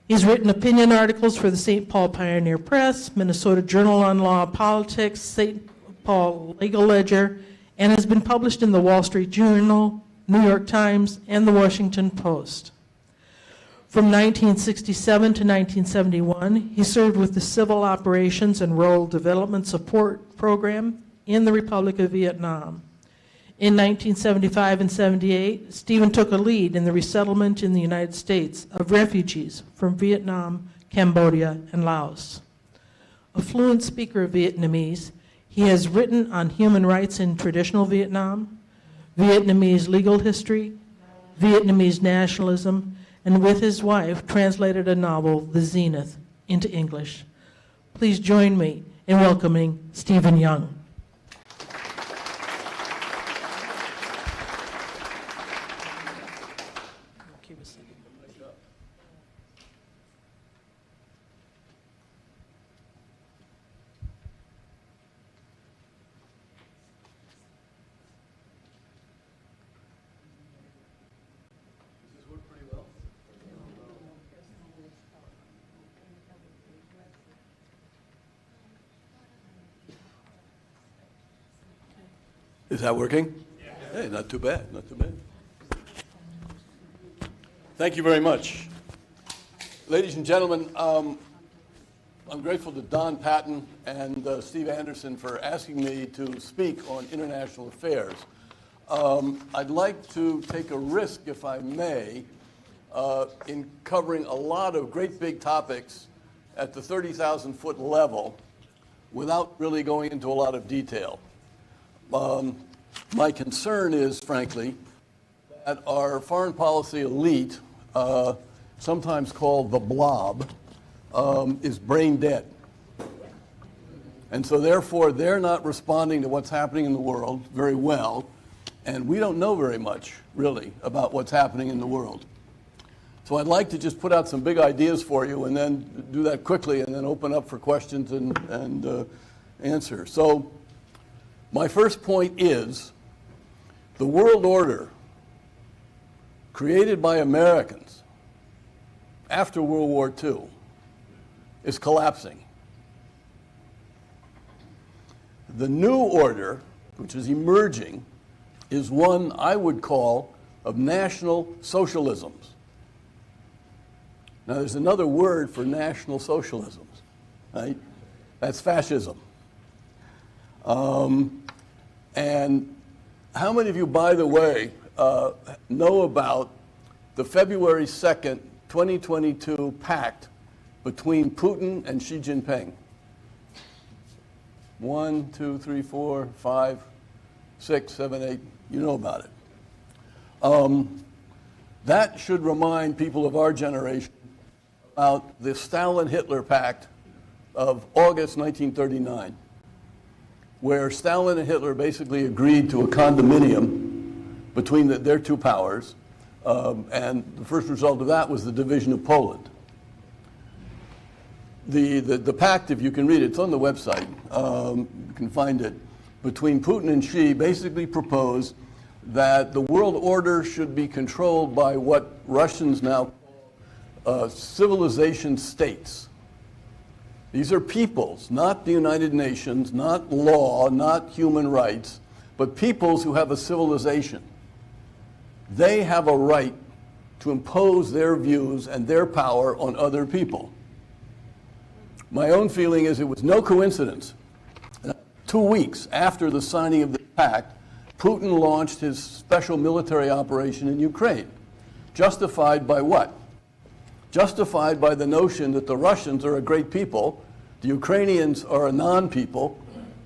He's written opinion articles for the St. Paul Pioneer Press, Minnesota Journal on Law and Politics, St. Paul Legal Ledger, and has been published in the Wall Street Journal, New York Times, and the Washington Post. From 1967 to 1971, he served with the Civil Operations and Rural Development Support Program in the Republic of Vietnam. In 1975 and 78, Stephen took a lead in the resettlement in the United States of refugees from Vietnam, Cambodia, and Laos. A fluent speaker of Vietnamese, he has written on human rights in traditional Vietnam, Vietnamese legal history, Vietnamese nationalism, and with his wife translated a novel, The Zenith, into English. Please join me in welcoming Stephen Young. Is that working? Hey, not too bad, not too bad. Thank you very much. Ladies and gentlemen, I'm grateful to Don Patton and Steve Anderson for asking me to speak on international affairs. I'd like to take a risk, if I may, in covering a lot of great big topics at the 30,000-foot level without really going into a lot of detail. My concern is, frankly, that our foreign policy elite, sometimes called the blob, is brain dead. And so therefore, they're not responding to what's happening in the world very well, and we don't know very much, really, about what's happening in the world. So I'd like to just put out some big ideas for you and then do that quickly and then open up for questions and answer. So my first point is the world order created by Americans after World War II is collapsing. The new order which is emerging, is one I would call of national socialisms. Now, there's another word for national socialisms, right? That's fascism. And how many of you, by the way, know about the February 2nd, 2022 pact between Putin and Xi Jinping? 1, 2, 3, 4, 5, 6, 7, 8, you know about it. That should remind people of our generation about the Stalin-Hitler pact of August 1939, where Stalin and Hitler basically agreed to a condominium between their two powers, and the first result of that was the division of Poland. The pact, if you can read it, it's on the website, you can find it, between Putin and Xi basically proposed that the world order should be controlled by what Russians now call civilization states. These are peoples, not the United Nations, not law, not human rights, but peoples who have a civilization. They have a right to impose their views and their power on other people. My own feeling is it was no coincidence. 2 weeks after the signing of the pact, Putin launched his special military operation in Ukraine. Justified by what? Justified by the notion that the Russians are a great people, the Ukrainians are a non-people,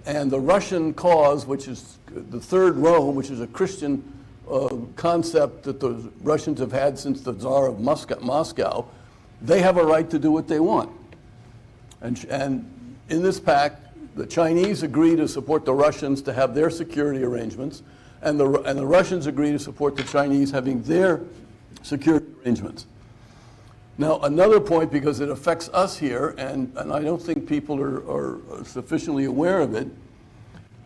and the Russian cause, which is the Third Rome, which is a Christian concept that the Russians have had since the Tsar of Moscow, they have a right to do what they want. And in this pact, the Chinese agree to support the Russians to have their security arrangements, and the Russians agree to support the Chinese having their security arrangements. Now, another point, because it affects us here, and I don't think people are sufficiently aware of it,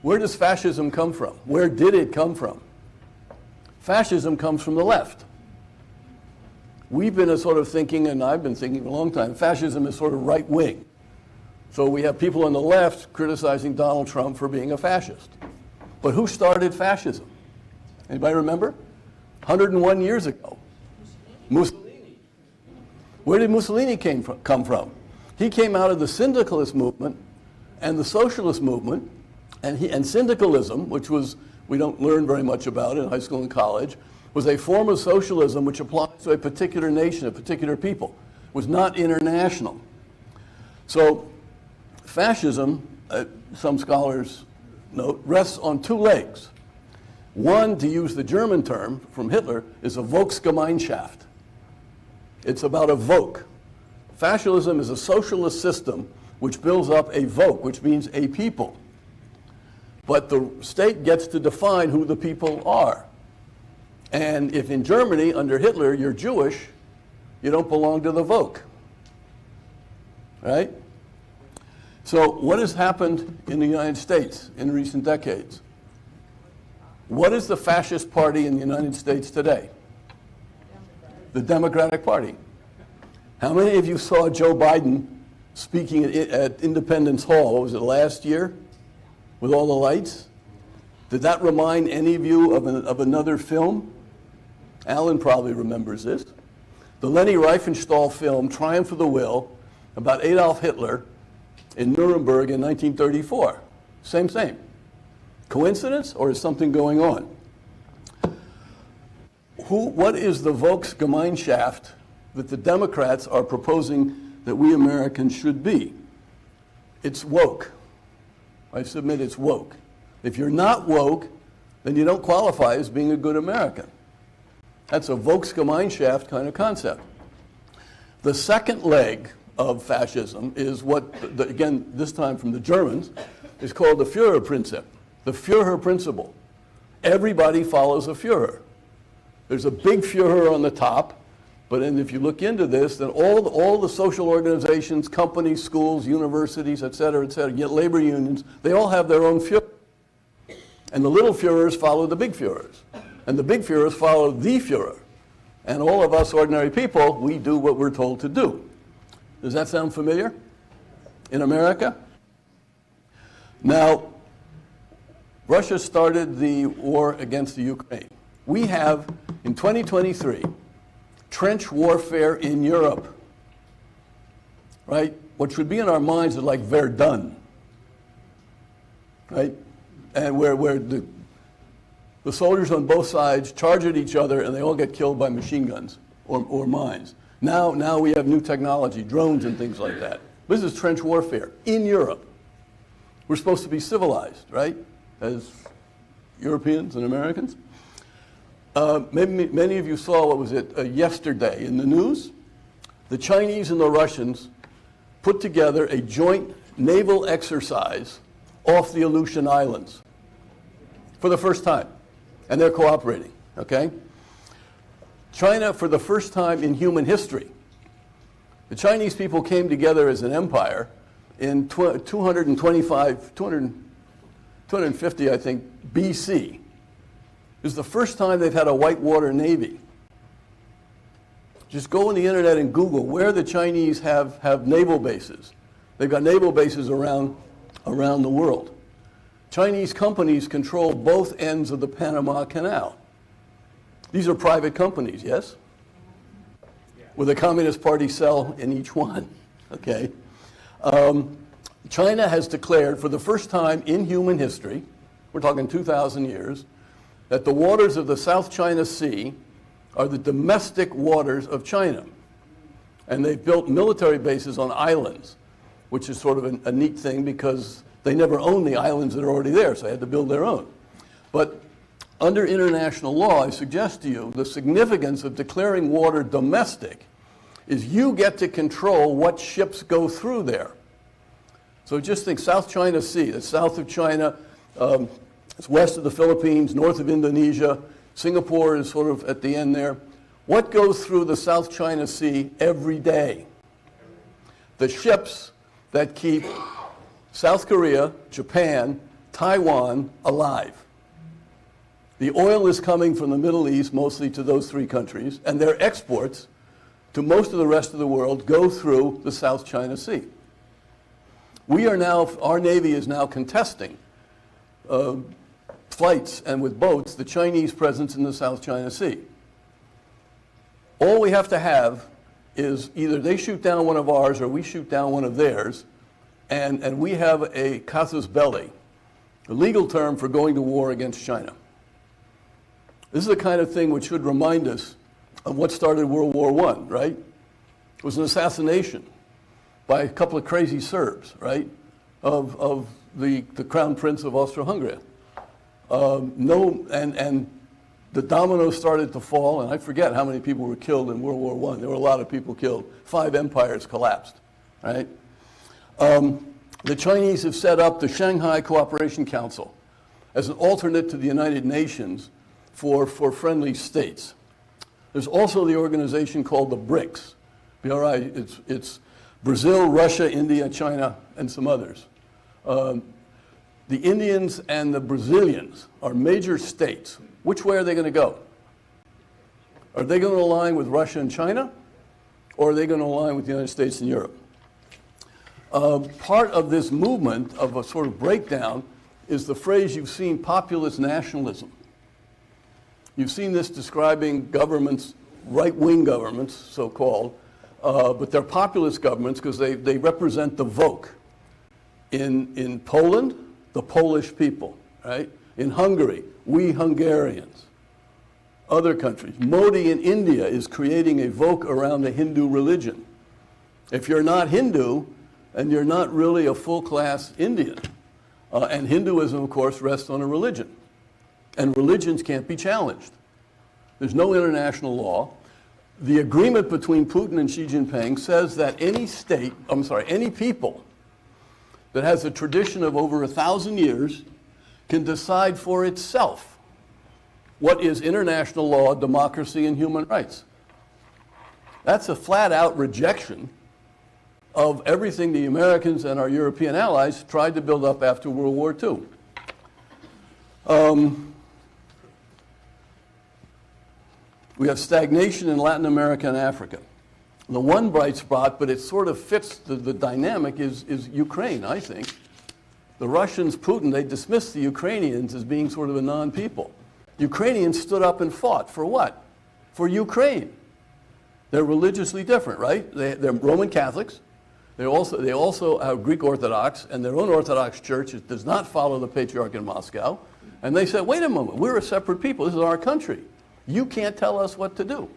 where does fascism come from? Where did it come from? Fascism comes from the left. We've been sort of thinking, and I've been thinking for a long time, fascism is sort of right-wing. So we have people on the left criticizing Donald Trump for being a fascist. But who started fascism? Anybody remember? 101 years ago. Mussolini. Where did Mussolini come from? He came out of the syndicalist movement and the socialist movement, and syndicalism, which was, we don't learn very much about in high school and college, was a form of socialism which applies to a particular nation, a particular people. It was not international. So fascism, some scholars note, rests on two legs. One, to use the German term from Hitler, is a Volksgemeinschaft. It's about a Volk. Fascism is a socialist system which builds up a Volk, which means a people. But the state gets to define who the people are. And if in Germany, under Hitler, you're Jewish, you don't belong to the Volk. Right? So what has happened in the United States in recent decades? What is the fascist party in the United States today? The Democratic Party. How many of you saw Joe Biden speaking at Independence Hall? What was it, last year? With all the lights? Did that remind any of you of another film? Alan probably remembers this. The Leni Riefenstahl film, Triumph of the Will, about Adolf Hitler in Nuremberg in 1934. Same. Coincidence, or is something going on? What is the Volksgemeinschaft that the Democrats are proposing that we Americans should be? It's woke. I submit it's woke. If you're not woke, then you don't qualify as being a good American. That's a Volksgemeinschaft kind of concept. The second leg of fascism is what, again, this time from the Germans, is called the Führerprinzip, the Führer principle. Everybody follows a Führer. There's a big Führer on the top, but then if you look into this, then all the social organizations, companies, schools, universities, et cetera, yet labor unions, they all have their own Führer. And the little Führers follow the big Führers. And the big Führers follow the Führer. And all of us ordinary people, we do what we're told to do. Does that sound familiar? In America? Now, Russia started the war against the Ukraine. We have, in 2023, trench warfare in Europe, right? What should be in our minds is like Verdun, right? And where the soldiers on both sides charge at each other and they all get killed by machine guns or mines. Now we have new technology, drones and things like that. This is trench warfare in Europe. We're supposed to be civilized, right? As Europeans and Americans. Many of you saw, what was it, yesterday in the news? The Chinese and the Russians put together a joint naval exercise off the Aleutian Islands for the first time. And they're cooperating, okay? China, for the first time in human history, the Chinese people came together as an empire in 250, I think, BC. This is the first time they've had a whitewater navy. Just go on the internet and Google where the Chinese have naval bases. They've got naval bases around the world. Chinese companies control both ends of the Panama Canal. These are private companies, yes? With a Communist Party cell in each one, okay? China has declared for the first time in human history, we're talking 2,000 years, that the waters of the South China Sea are the domestic waters of China. And they've built military bases on islands, which is sort of a neat thing because they never own the islands that are already there, so they had to build their own. But under international law, I suggest to you, the significance of declaring water domestic is you get to control what ships go through there. So just think South China Sea, the south of China, it's west of the Philippines, north of Indonesia, Singapore is sort of at the end there. What goes through the South China Sea every day? The ships that keep South Korea, Japan, Taiwan alive. The oil is coming from the Middle East, mostly to those three countries, and their exports to most of the rest of the world go through the South China Sea. We are now, our Navy is now contesting flights and with boats, the Chinese presence in the South China Sea. All we have to have is either they shoot down one of ours or we shoot down one of theirs, and we have a casus belli, a legal term for going to war against China. This is the kind of thing which should remind us of what started World War I, right? It was an assassination by a couple of crazy Serbs, right, of the Crown Prince of Austro-Hungary. And the dominoes started to fall, and I forget how many people were killed in World War I. There were a lot of people killed. 5 empires collapsed, right? The Chinese have set up the Shanghai Cooperation Council as an alternate to the United Nations for friendly states. There's also the organization called the BRICS. BRI, it's Brazil, Russia, India, China, and some others. The Indians and the Brazilians are major states. Which way are they going to go? Are they going to align with Russia and China, or are they going to align with the United States and Europe? Part of this movement of a sort of breakdown is the phrase you've seen, populist nationalism. You've seen this describing governments, right-wing governments, so-called, but they're populist governments because they represent the vote. In Poland, the Polish people, right? In Hungary, we Hungarians. Other countries. Modi in India is creating a vogue around the Hindu religion. If you're not Hindu, and you're not really a full-class Indian, and Hinduism, of course, rests on a religion. And religions can't be challenged. There's no international law. The agreement between Putin and Xi Jinping says that any people that has a tradition of over 1,000 years can decide for itself what is international law, democracy, and human rights. That's a flat-out rejection of everything the Americans and our European allies tried to build up after World War II. We have stagnation in Latin America and Africa. The one bright spot, but it sort of fits the dynamic, is Ukraine, I think. The Russians, Putin, they dismissed the Ukrainians as being sort of a non-people. Ukrainians stood up and fought for what? For Ukraine. They're religiously different, right? They're Roman Catholics. They also have Greek Orthodox, and their own Orthodox church does not follow the Patriarch in Moscow. And they said, wait a moment, we're a separate people. This is our country. You can't tell us what to do.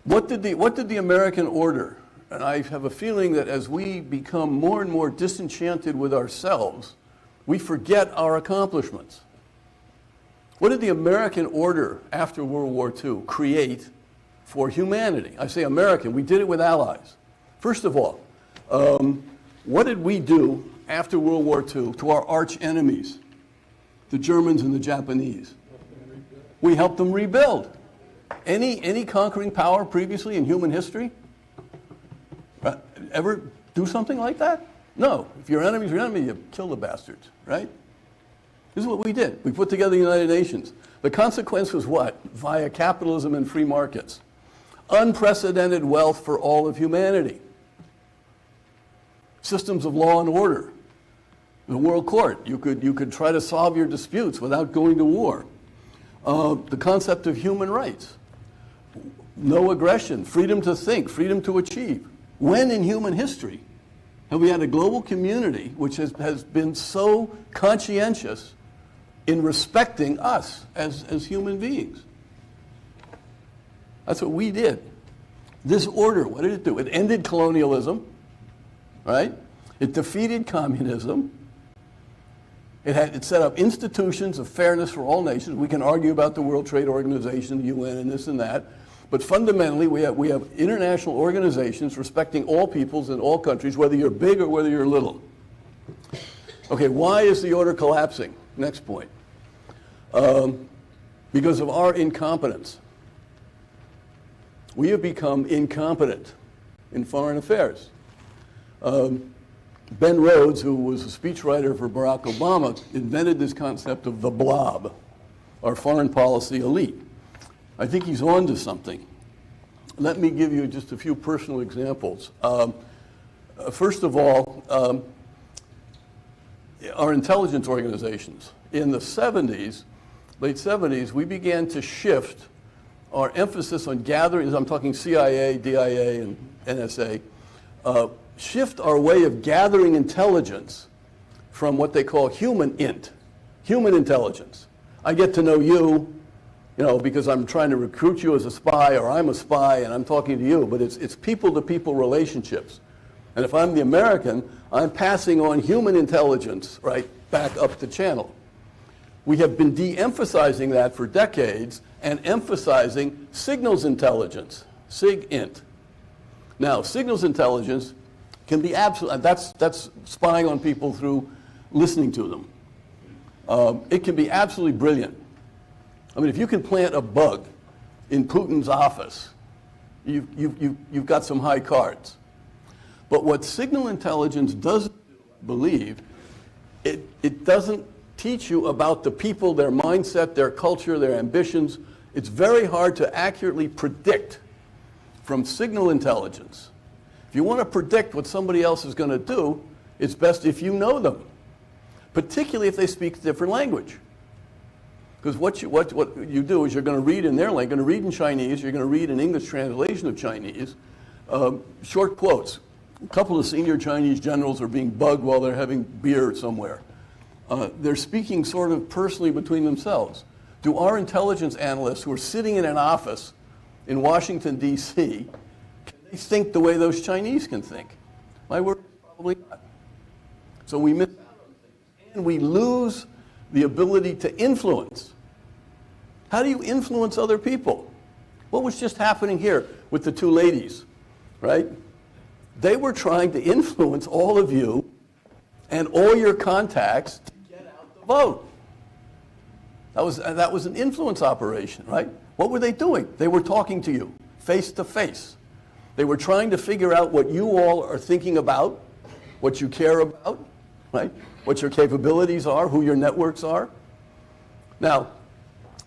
What did the American order? And I have a feeling that as we become more and more disenchanted with ourselves, we forget our accomplishments. What did the American order after World War II create for humanity? I say American, we did it with allies. First of all, what did we do after World War II to our arch enemies, the Germans and the Japanese? We helped them rebuild. Any conquering power previously in human history ever do something like that? No. If your enemy's your enemy, you kill the bastards, right? This is what we did. We put together the United Nations. The consequence was what? Via capitalism and free markets. Unprecedented wealth for all of humanity. Systems of law and order. The world court. You could try to solve your disputes without going to war. The concept of human rights. No aggression, freedom to think, freedom to achieve. When in human history have we had a global community which has been so conscientious in respecting us as human beings? That's what we did. This order, what did it do? It ended colonialism, right? It defeated communism. It set up institutions of fairness for all nations. We can argue about the World Trade Organization, the UN, and this and that. But fundamentally, we have international organizations respecting all peoples in all countries, whether you're big or whether you're little. Okay, why is the order collapsing? Next point. Because of our incompetence. We have become incompetent in foreign affairs. Ben Rhodes, who was a speechwriter for Barack Obama, invented this concept of the blob, our foreign policy elite. I think he's on to something. Let me give you just a few personal examples. First of all, our intelligence organizations. In the 70s, late 70s, we began to shift our emphasis on gathering, I'm talking CIA, DIA, and NSA, shift our way of gathering intelligence from what they call human intelligence. I get to know you, because I'm trying to recruit you as a spy, or I'm a spy and I'm talking to you, but it's people-to-people relationships. And if I'm the American, I'm passing on human intelligence, right, back up the channel. We have been de-emphasizing that for decades and emphasizing signals intelligence, SIG-INT. Now, signals intelligence can be absolute, that's spying on people through listening to them. It can be absolutely brilliant. I mean, if you can plant a bug in Putin's office, you've got some high cards. But what signal intelligence doesn't believe, it doesn't teach you about the people, their mindset, their culture, their ambitions. It's very hard to accurately predict from signal intelligence. If you want to predict what somebody else is going to do, it's best if you know them, particularly if they speak a different language. Because what you do is you're going to read in their language, you're going to read in Chinese, you're going to read an English translation of Chinese, short quotes. A couple of senior Chinese generals are being bugged while they're having beer somewhere. They're speaking sort of personally between themselves. Do our intelligence analysts who are sitting in an office in Washington, D.C., can they think the way those Chinese can think? My word, probably not. So we miss out on things, and we lose the ability to influence. How do you influence other people? What was just happening here with the two ladies, right? They were trying to influence all of you and all your contacts to get out the vote. That was an influence operation, right? What were they doing? They were talking to you face to face. They were trying to figure out what you all are thinking about, what you care about, right? What your capabilities are, who your networks are. Now,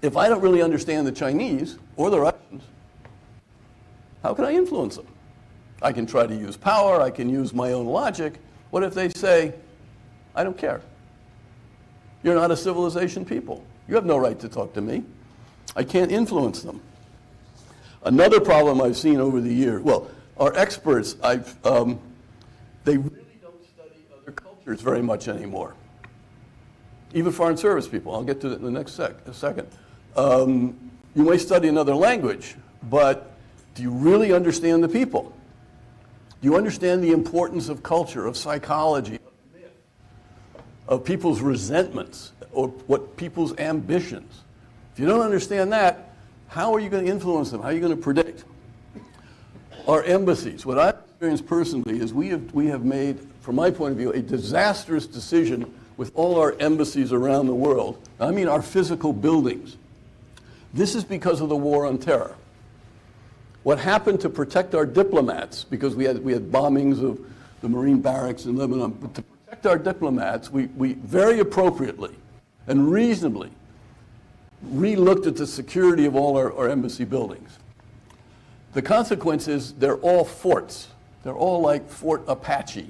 if I don't really understand the Chinese or the Russians, how can I influence them? I can try to use power, I can use my own logic. What if they say, I don't care. You're not a civilization people. You have no right to talk to me. I can't influence them. Another problem I've seen over the years, well, our experts, they really don't study other cultures very much anymore. Even foreign service people. I'll get to that in the next second. You may study another language, but do you really understand the people? Do you understand the importance of culture, of psychology, of myth, of people's resentments, or what people's ambitions? If you don't understand that, how are you going to influence them? How are you going to predict? Our embassies, what I've experienced personally is we have made, from my point of view, a disastrous decision with all our embassies around the world. I mean our physical buildings. This is because of the war on terror. What happened to protect our diplomats, because we had bombings of the Marine barracks in Lebanon, but to protect our diplomats, we very appropriately and reasonably re-looked at the security of all our embassy buildings. The consequence is they're all forts. They're all like Fort Apache,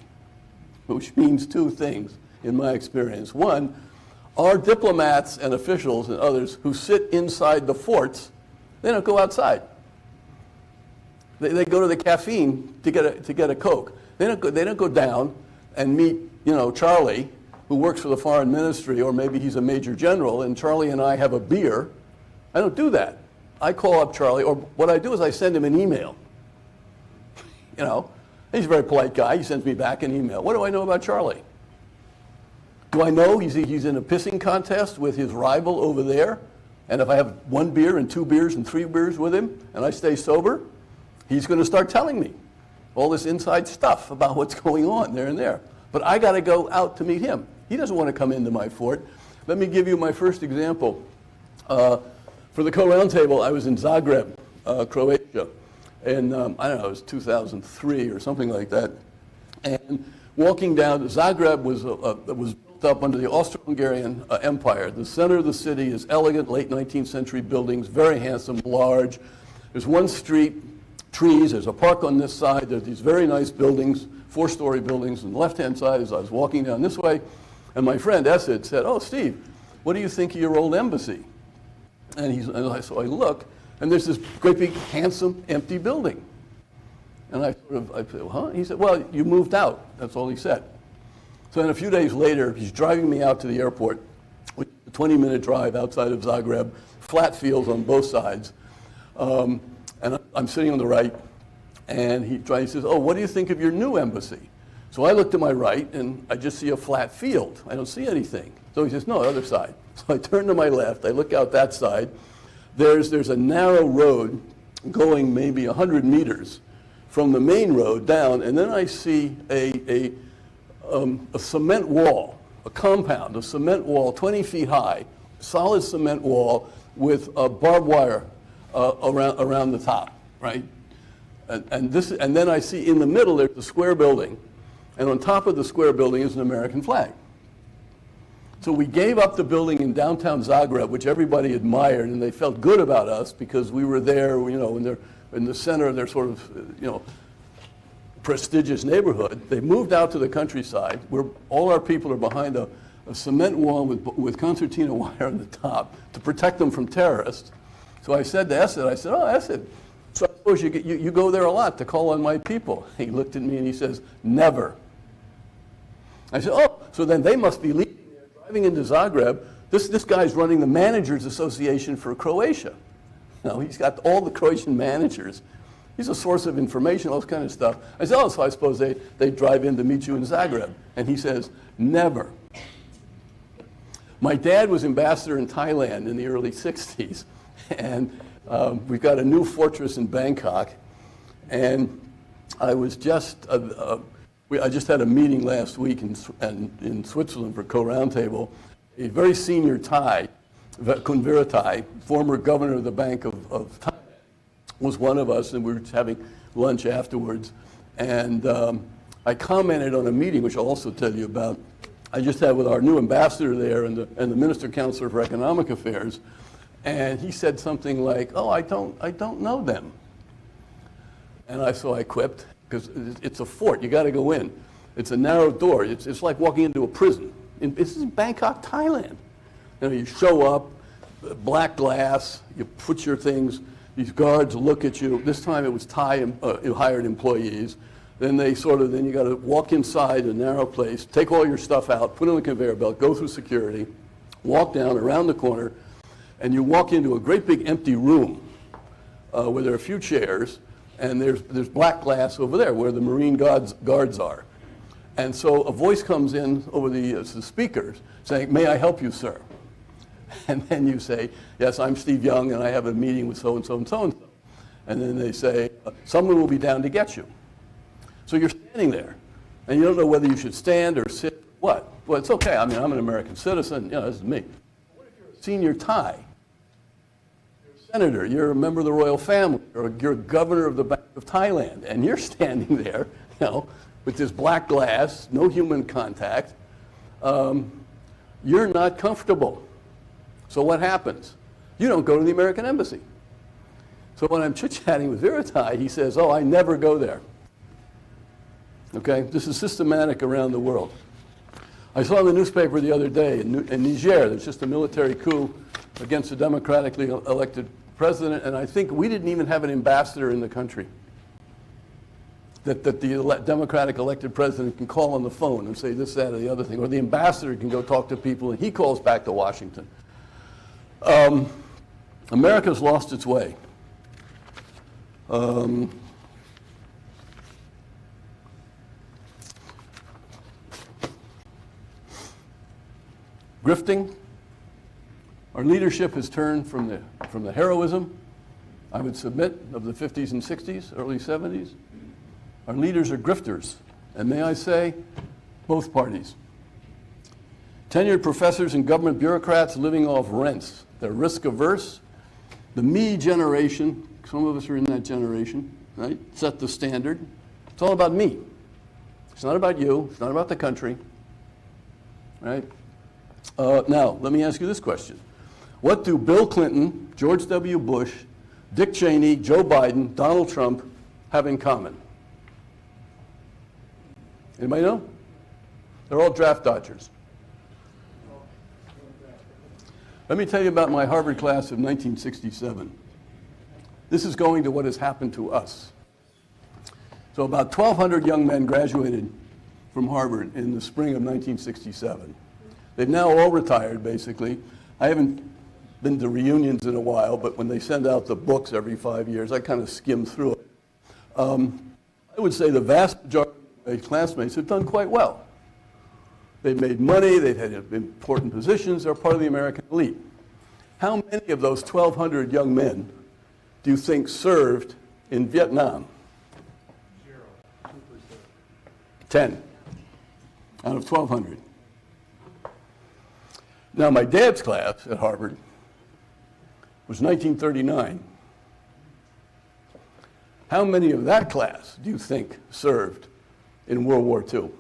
which means two things in my experience. One, our diplomats and officials and others who sit inside the forts, they don't go outside. They go to the caffeine to get a Coke. They don't go down and meet, Charlie, who works for the foreign ministry, or maybe he's a major general, and Charlie and I have a beer. I don't do that. I call up Charlie, or what I do is I send him an email. He's a very polite guy. He sends me back an email. What do I know about Charlie? Do I know he's in a pissing contest with his rival over there? And if I have 1 beer and 2 beers and 3 beers with him, and I stay sober, he's going to start telling me all this inside stuff about what's going on there and there. But I got to go out to meet him. He doesn't want to come into my fort. Let me give you my first example. For the Caux Round Table, I was in Zagreb, Croatia, and I don't know, it was 2003 or something like that. And walking down, Zagreb was built up under the Austro-Hungarian Empire. The center of the city is elegant, late 19th century buildings, very handsome, large. There's one street, trees, there's a park on this side, there's these very nice buildings, 4-story buildings on the left-hand side as I was walking down this way. And my friend Essid said, "Oh, Steve, what do you think of your old embassy?" So I look, and there's this great big, handsome, empty building. And I said, "Huh?" He said, "Well, you moved out." That's all he said. So then a few days later, he's driving me out to the airport, a 20-minute drive outside of Zagreb, flat fields on both sides. And I'm sitting on the right, and he says, "Oh, what do you think of your new embassy?" So I look to my right, and I just see a flat field. I don't see anything. So he says, "No, other side." So I turn to my left. I look out that side. There's a narrow road going maybe 100 meters from the main road down, and then I see a cement wall, a compound, a cement wall 20 feet high, solid cement wall with barbed wire around the top, right? And then I see in the middle there's a square building, and on top of the square building is an American flag. So we gave up the building in downtown Zagreb, which everybody admired, and they felt good about us because we were there, in the center of their sort of, prestigious neighborhood. They moved out to the countryside where all our people are behind a cement wall with concertina wire on the top to protect them from terrorists. So I said to Essid, "Oh, Essid, so I suppose you go there a lot to call on my people." He looked at me and he says, "Never." I said, "Oh, so then they must be leaving there, driving into Zagreb. This guy's running the Managers Association for Croatia. He's got all the Croatian managers. He's a source of information, all this kind of stuff." I said, "Oh, so I suppose they drive in to meet you in Zagreb." And he says, "Never." My dad was ambassador in Thailand in the early 60s. And we've got a new fortress in Bangkok. And I just had a meeting last week in Switzerland for Caux Round Table. A very senior Thai, Kunvira Thai, former governor of the Bank of Thailand, was one of us, and we were having lunch afterwards. And I commented on a meeting, which I'll also tell you about, I just had with our new ambassador there and the Minister Counselor for Economic Affairs. And he said something like, "Oh, I don't know them." And so I quipped, because it's a fort. You got to go in. It's a narrow door. It's like walking into a prison. This is Bangkok, Thailand. You show up, black glass, you put your things, these guards look at you. This time it was Thai hired employees. Then then you got to walk inside a narrow place, take all your stuff out, put it on the conveyor belt, go through security, walk down around the corner, and you walk into a great big empty room where there are a few chairs, and there's black glass over there where the Marine guards are. And so a voice comes in over the speakers saying, "May I help you, sir?" And then you say, "Yes, I'm Steve Young, and I have a meeting with so-and-so and so-and-so." And then they say, "Someone will be down to get you." So you're standing there, and you don't know whether you should stand or sit. What? Well, it's okay. I mean, I'm an American citizen. This is me. What if you're a senior Thai? You're a senator. You're a member of the royal family. Or you're a governor of the Bank of Thailand, and you're standing there, with this black glass, no human contact. You're not comfortable. So what happens? You don't go to the American embassy. So when I'm chit-chatting with Viratai, he says, "Oh, I never go there." Okay, this is systematic around the world. I saw in the newspaper the other day in Niger, there's just a military coup against a democratically elected president, and I think we didn't even have an ambassador in the country. That the democratic elected president can call on the phone and say this, that, or the other thing, or the ambassador can go talk to people, and he calls back to Washington. America's lost its way. Grifting. Our leadership has turned from the heroism, I would submit, of the 50s and 60s, early 70s. Our leaders are grifters, and may I say, both parties. Tenured professors and government bureaucrats living off rents. They're risk averse. The me generation, some of us are in that generation, right? Set the standard. It's all about me. It's not about you. It's not about the country, right? Now, let me ask you this question. What do Bill Clinton, George W. Bush, Dick Cheney, Joe Biden, Donald Trump have in common? Anybody know? They're all draft dodgers. Let me tell you about my Harvard class of 1967. This is going to what has happened to us. So about 1,200 young men graduated from Harvard in the spring of 1967. They've now all retired, basically. I haven't been to reunions in a while, but when they send out the books every 5 years, I kind of skim through it. I would say the vast majority of my classmates have done quite well. They've made money, they've had important positions, they're part of the American elite. How many of those 1,200 young men do you think served in Vietnam? 0. 2%. 10 out of 1,200. Now, my dad's class at Harvard was 1939. How many of that class do you think served in World War II? 90%.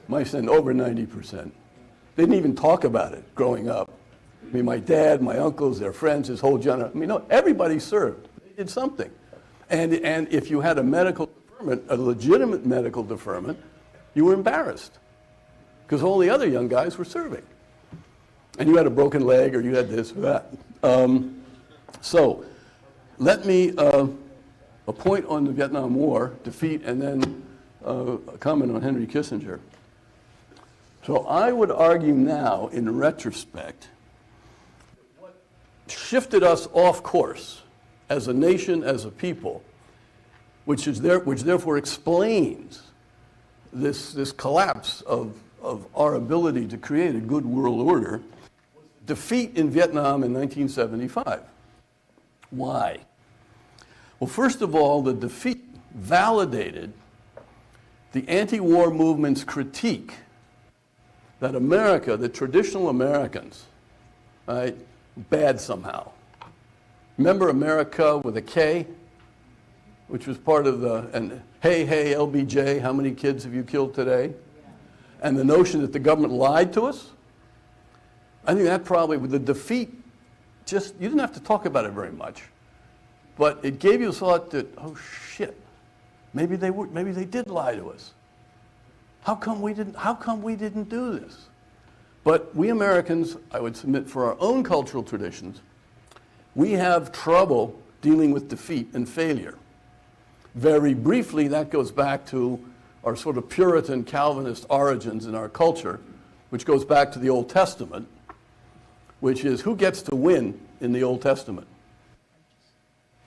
My son, over 90%. They didn't even talk about it growing up. I mean, my dad, my uncles, their friends, his whole generation. I mean, no, everybody served. They did something. And if you had a medical deferment, a legitimate medical deferment, you were embarrassed because all the other young guys were serving. And you had a broken leg or you had this or that. So let me a point on the Vietnam War, defeat, and then a comment on Henry Kissinger. So I would argue now, in retrospect, what shifted us off course as a nation, as a people, which therefore explains this collapse of our ability to create a good world order, was the defeat in Vietnam in 1975. Why? Well, first of all, the defeat validated the anti-war movement's critique that America, the traditional Americans, right, bad somehow. Remember America with a K, which was part of the, and hey, LBJ, how many kids have you killed today? And the notion that the government lied to us? I think that probably, with the defeat, just, you didn't have to talk about it very much, but it gave you a thought that, oh shit, Maybe they did lie to us. How come we didn't do this? But we Americans, I would submit, for our own cultural traditions, we have trouble dealing with defeat and failure. Very briefly, that goes back to our sort of Puritan Calvinist origins in our culture, which goes back to the Old Testament, which is who gets to win in the Old Testament?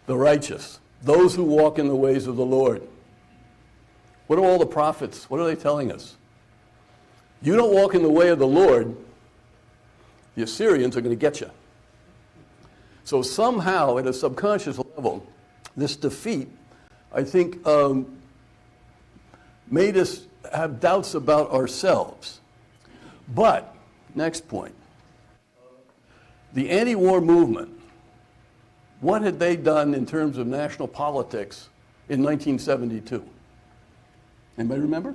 The righteous, those who walk in the ways of the Lord. What are all the prophets? What are they telling us? You don't walk in the way of the Lord, the Assyrians are going to get you. So somehow, at a subconscious level, this defeat, I think, made us have doubts about ourselves. But, next point, the anti-war movement, what had they done in terms of national politics in 1972? Anybody remember?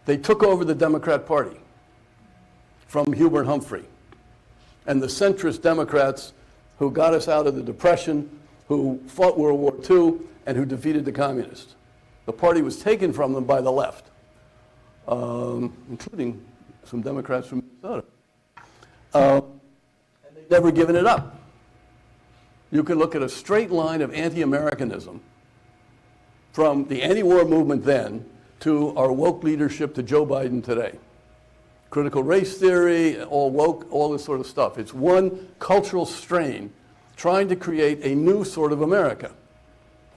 They took over the Democrat Party from Hubert Humphrey. And the centrist Democrats who got us out of the Depression, who fought World War II, and who defeated the communists. The party was taken from them by the left, including some Democrats from Minnesota. And they've never given it up. You can look at a straight line of anti-Americanism from the anti-war movement then to our woke leadership to Joe Biden today. Critical race theory, all woke, all this sort of stuff. It's one cultural strain trying to create a new sort of America,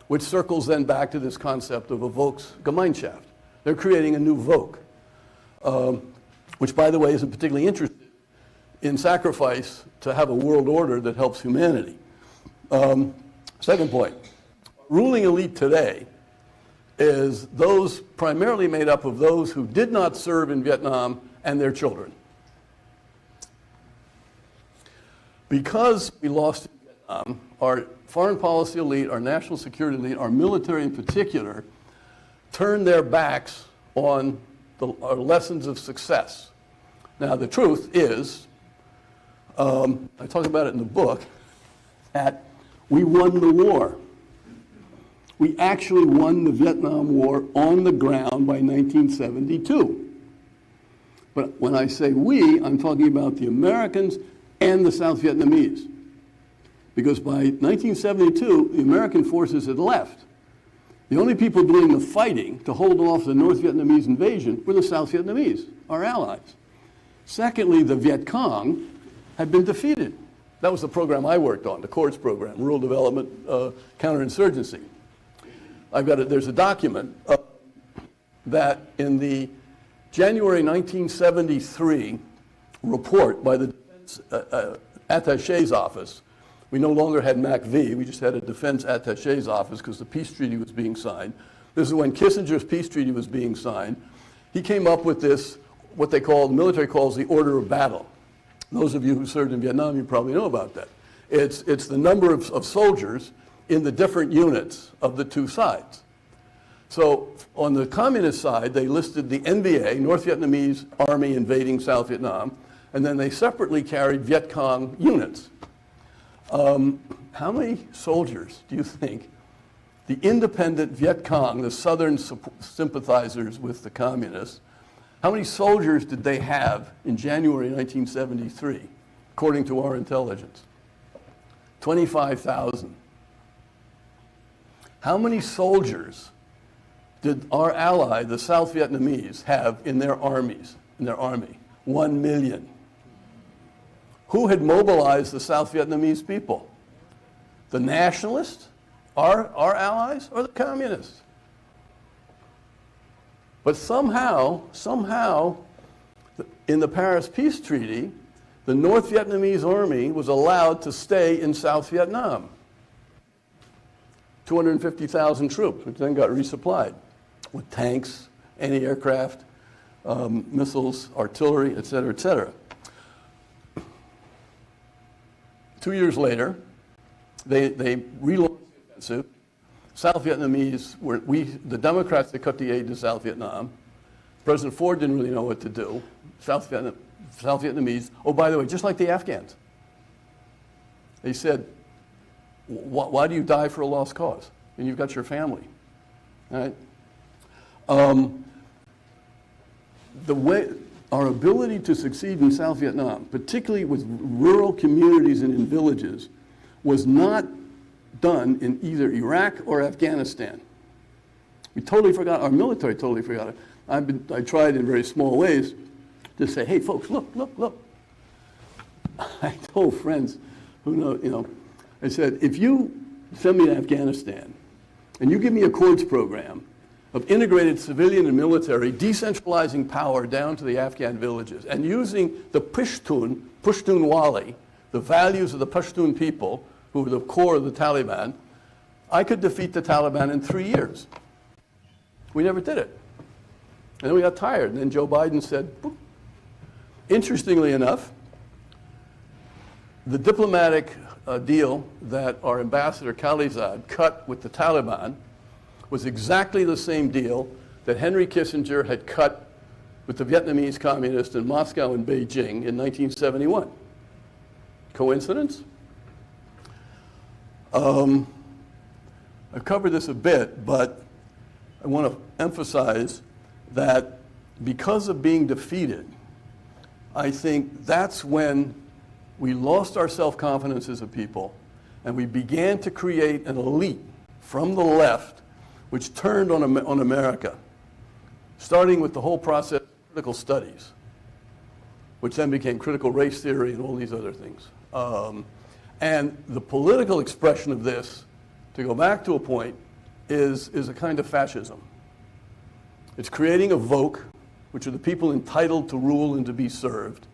which circles then back to this concept of a Volksgemeinschaft. They're creating a new Volk, which, by the way, isn't particularly interested in sacrifice to have a world order that helps humanity. Second point, ruling elite today is those primarily made up of those who did not serve in Vietnam and their children. Because we lost in Vietnam, our foreign policy elite, our national security elite, our military in particular, turned their backs on our lessons of success. Now, the truth is, I talk about it in the book, that we won the war. We actually won the Vietnam War on the ground by 1972. But when I say we, I'm talking about the Americans and the South Vietnamese. Because by 1972, the American forces had left. The only people doing the fighting to hold off the North Vietnamese invasion were the South Vietnamese, our allies. Secondly, the Viet Cong had been defeated. That was the program I worked on, the CORDS program, Rural Development Counterinsurgency. There's a document that in the January 1973 report by the Defense Attaché's office, we no longer had MACV, we just had a Defense Attaché's office because the peace treaty was being signed. This is when Kissinger's peace treaty was being signed. He came up with this, what they call, the military calls the order of battle. Those of you who served in Vietnam, you probably know about that. It's the number of soldiers in the different units of the two sides. So on the communist side, they listed the NVA, North Vietnamese Army invading South Vietnam, and then they separately carried Viet Cong units. How many soldiers do you think the independent Viet Cong, the southern sympathizers with the communists, how many soldiers did they have in January 1973, according to our intelligence? 25,000. How many soldiers did our ally, the South Vietnamese, have in their armies, in their army? 1 million. Who had mobilized the South Vietnamese people? The nationalists, our allies, or the communists? But somehow, in the Paris Peace Treaty, the North Vietnamese army was allowed to stay in South Vietnam. 250,000 troops, which then got resupplied with tanks, anti-aircraft, missiles, artillery, et cetera, et cetera. 2 years later, they relaunched the offensive. South Vietnamese the Democrats that cut the aid to South Vietnam. President Ford didn't really know what to do. South Vietnamese, oh, by the way, just like the Afghans. They said, why do you die for a lost cause? And you've got your family. All right? The way, our ability to succeed in South Vietnam, particularly with rural communities and in villages, was not done in either Iraq or Afghanistan. We totally forgot, our military totally forgot it. I tried in very small ways to say, hey folks, look, look, look. I told friends who know, you know, I said, if you send me to Afghanistan and you give me a Accords program of integrated civilian and military, decentralizing power down to the Afghan villages, and using the Pashtun Wali, the values of the Pashtun people, who were the core of the Taliban, I could defeat the Taliban in 3 years. We never did it. And then we got tired, and then Joe Biden said, boop. Interestingly enough, the diplomatic deal that our ambassador Khalizad cut with the Taliban was exactly the same deal that Henry Kissinger had cut with the Vietnamese communists in Moscow and Beijing in 1971. Coincidence? I've covered this a bit, but I want to emphasize that because of being defeated, I think that's when we lost our self-confidence as a people, and we began to create an elite from the left which turned on America, starting with the whole process of critical studies, which then became critical race theory and all these other things. And the political expression of this, to go back to a point, is a kind of fascism. It's creating a Volk, which are the people entitled to rule and to be served.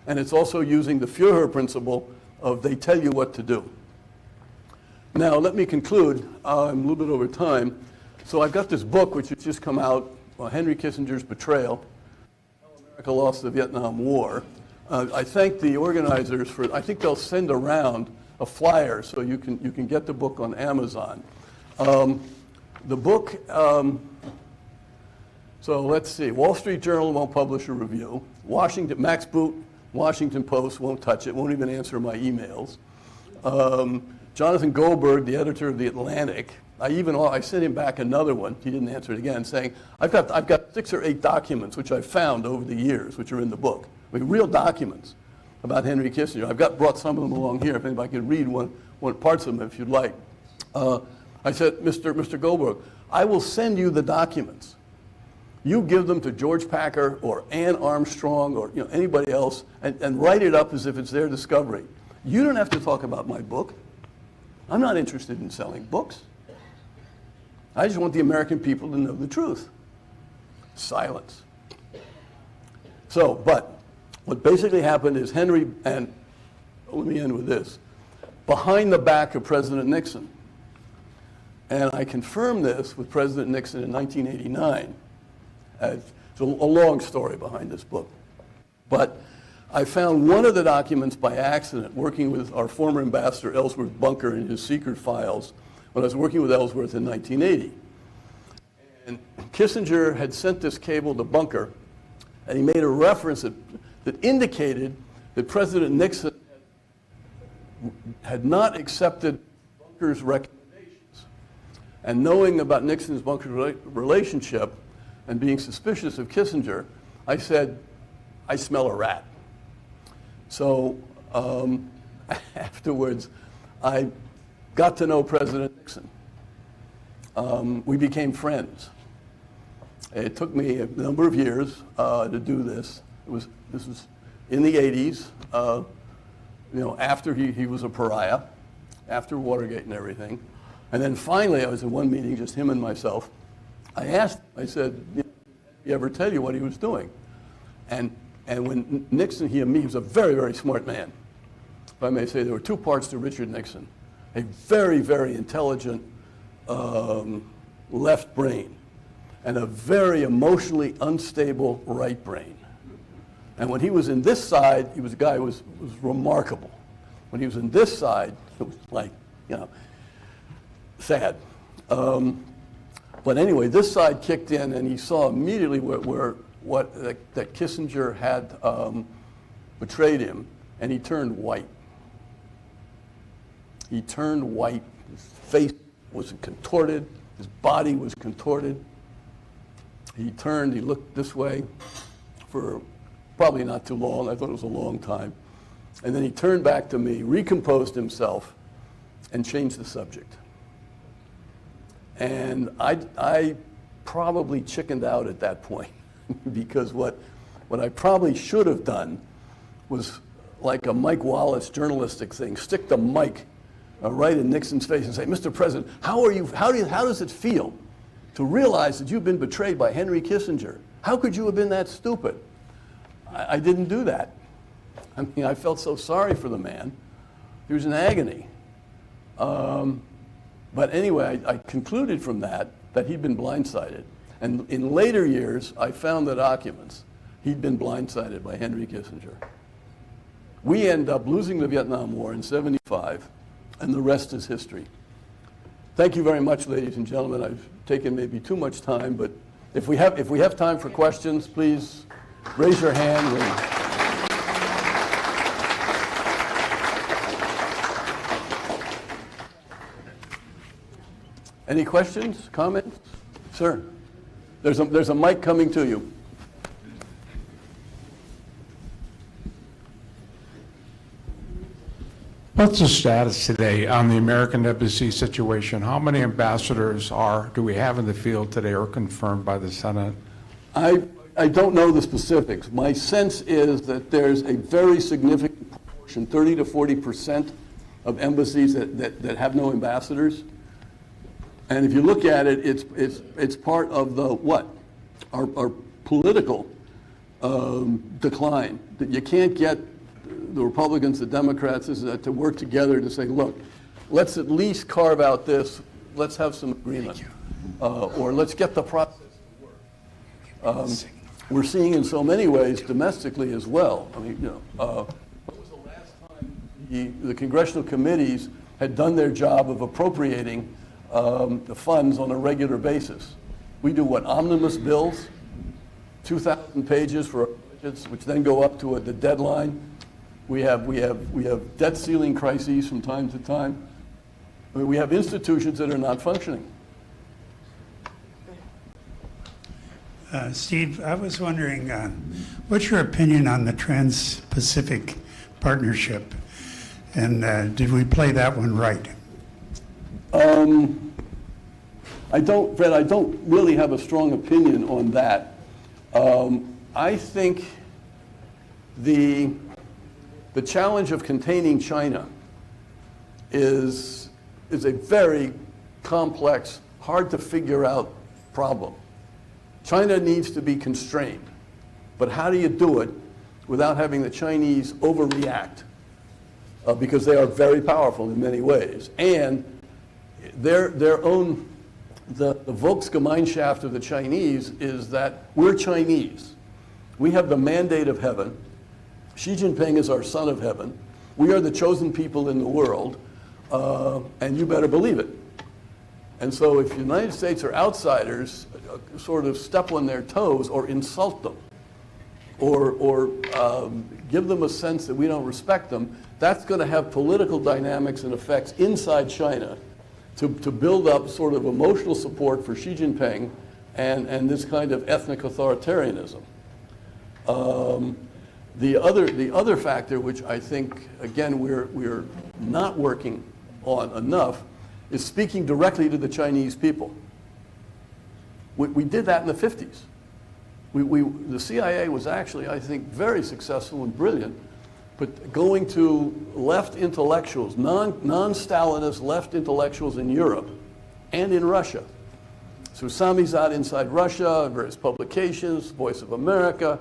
And it's also using the Führer principle of they tell you what to do. Now, let me conclude. I'm a little bit over time. So I've got this book which has just come out, Henry Kissinger's Betrayal, How America Lost the Vietnam War. I thank the organizers for, I think they'll send around a flyer so you can get the book on Amazon. The book, so let's see, Wall Street Journal won't publish a review. Max Boot, Washington Post won't touch it, won't even answer my emails. Jonathan Goldberg, the editor of The Atlantic, I sent him back another one, he didn't answer it again, saying, I've got 6 or 8 documents which I've found over the years, which are in the book. I mean, real documents about Henry Kissinger. I've brought some of them along here, if anybody could read one parts of them if you'd like. I said, Mr. Goldberg, I will send you the documents. You give them to George Packer or Ann Armstrong or anybody else and write it up as if it's their discovery. You don't have to talk about my book. I'm not interested in selling books. I just want the American people to know the truth. Silence. So, but what basically happened is Henry, and let me end with this, behind the back of President Nixon, and I confirmed this with President Nixon in 1989. It's a long story behind this book. But I found one of the documents by accident working with our former ambassador Ellsworth Bunker in his secret files when I was working with Ellsworth in 1980. And Kissinger had sent this cable to Bunker, and he made a reference that indicated that President Nixon had not accepted Bunker's recommendations. And knowing about Nixon's Bunker's relationship and being suspicious of Kissinger, I said, I smell a rat. So afterwards, I got to know President Nixon. We became friends. It took me a number of years to do this. This was in the 80s, after he was a pariah, after Watergate and everything. And then finally, I was in one meeting, just him and myself. I asked, I said, did he ever tell you what he was doing? And when Nixon, he was a very, very smart man. If I may say, there were 2 parts to Richard Nixon. A very, very intelligent left brain and a very emotionally unstable right brain. And when he was in this side, he was a guy who was remarkable. When he was in this side, it was like, sad. But anyway, this side kicked in, and he saw immediately that Kissinger had betrayed him, and he turned white. He turned white. His face was contorted. His body was contorted. He turned, he looked this way for probably not too long. I thought it was a long time. And then he turned back to me, recomposed himself, and changed the subject. And I probably chickened out at that point because what I probably should have done was like a Mike Wallace journalistic thing, stick the mic right in Nixon's face and say, Mr. President, how does it feel to realize that you've been betrayed by Henry Kissinger? How could you have been that stupid? I didn't do that. I mean, I felt so sorry for the man. He was in agony. But anyway, I concluded from that he'd been blindsided. And in later years, I found the documents. He'd been blindsided by Henry Kissinger. We end up losing the Vietnam War in '75, and the rest is history. Thank you very much, ladies and gentlemen. I've taken maybe too much time, but if we have time for questions, please raise your hand. Any questions, comments? Sir, there's a mic coming to you. What's the status today on the American embassy situation? How many ambassadors do we have in the field today or confirmed by the Senate? I don't know the specifics. My sense is that there's a very significant proportion, 30 to 40% of embassies that have no ambassadors. And if you look at it, it's part of the what? Our political decline. That you can't get the Republicans, the Democrats, to work together to say, look, let's at least carve out this, let's have some agreement, or let's get the process to work. We're seeing in so many ways domestically as well. I mean, when was the last time the congressional committees had done their job of appropriating the funds on a regular basis? We do what, omnibus bills, 2,000 pages for our budgets, which then go up to the deadline. We have debt ceiling crises from time to time. I mean, we have institutions that are not functioning. Steve, I was wondering, what's your opinion on the Trans-Pacific Partnership? And did we play that one right? Fred, I don't really have a strong opinion on that. I think the challenge of containing China is a very complex, hard to figure out problem. China needs to be constrained, but how do you do it without having the Chinese overreact? Because they are very powerful in many ways, and their own the Volksgemeinschaft of the Chinese is that we're Chinese. We have the mandate of heaven. Xi Jinping is our son of heaven. We are the chosen people in the world, and you better believe it. And so if the United States are outsiders, sort of step on their toes or insult them, or give them a sense that we don't respect them, that's going to have political dynamics and effects inside China to build up sort of emotional support for Xi Jinping and this kind of ethnic authoritarianism. The other factor, which I think, again, we're not working on enough, is speaking directly to the Chinese people. We did that in the 50s. The CIA was actually, I think, very successful and brilliant, but going to left intellectuals, non-Stalinist left intellectuals in Europe and in Russia. So Samizdat inside Russia, various publications, Voice of America.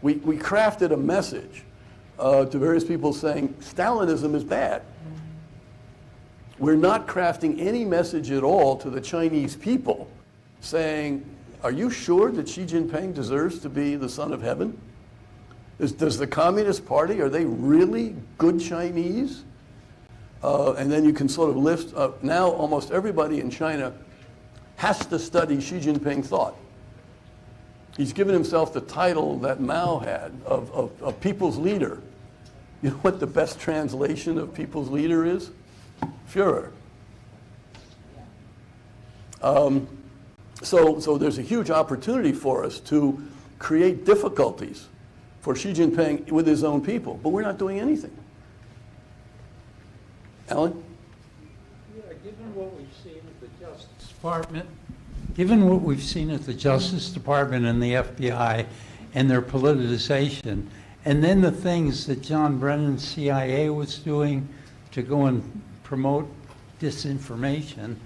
We crafted a message to various people saying Stalinism is bad. We're not crafting any message at all to the Chinese people saying, are you sure that Xi Jinping deserves to be the son of heaven? Does the Communist Party, are they really good Chinese? And then you can sort of lift up. Now almost everybody in China has to study Xi Jinping thought. He's given himself the title that Mao had of people's leader. You know what the best translation of people's leader is? Führer. So there's a huge opportunity for us to create difficulties for Xi Jinping with his own people, but we're not doing anything. Alan? Yeah, given what we've seen at the Justice Department, given what we've seen at the Justice Department and the FBI and their politicization, and then the things that John Brennan's CIA was doing to go and promote disinformation,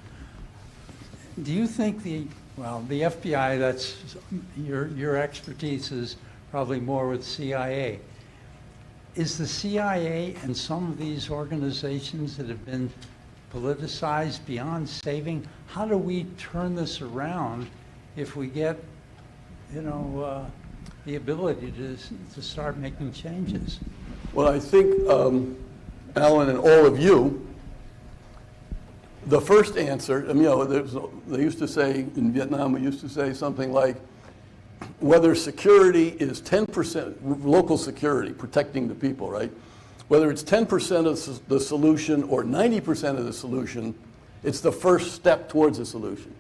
do you think the FBI, that's your expertise is probably more with CIA. Is the CIA and some of these organizations that have been politicized beyond saving, how do we turn this around if we get, the ability to start making changes? Well, I think, Alan and all of you, the first answer, they used to say, in Vietnam, we used to say something like, whether security is 10%, local security, protecting the people, right? Whether it's 10% of the solution or 90% of the solution, it's the first step towards a solution.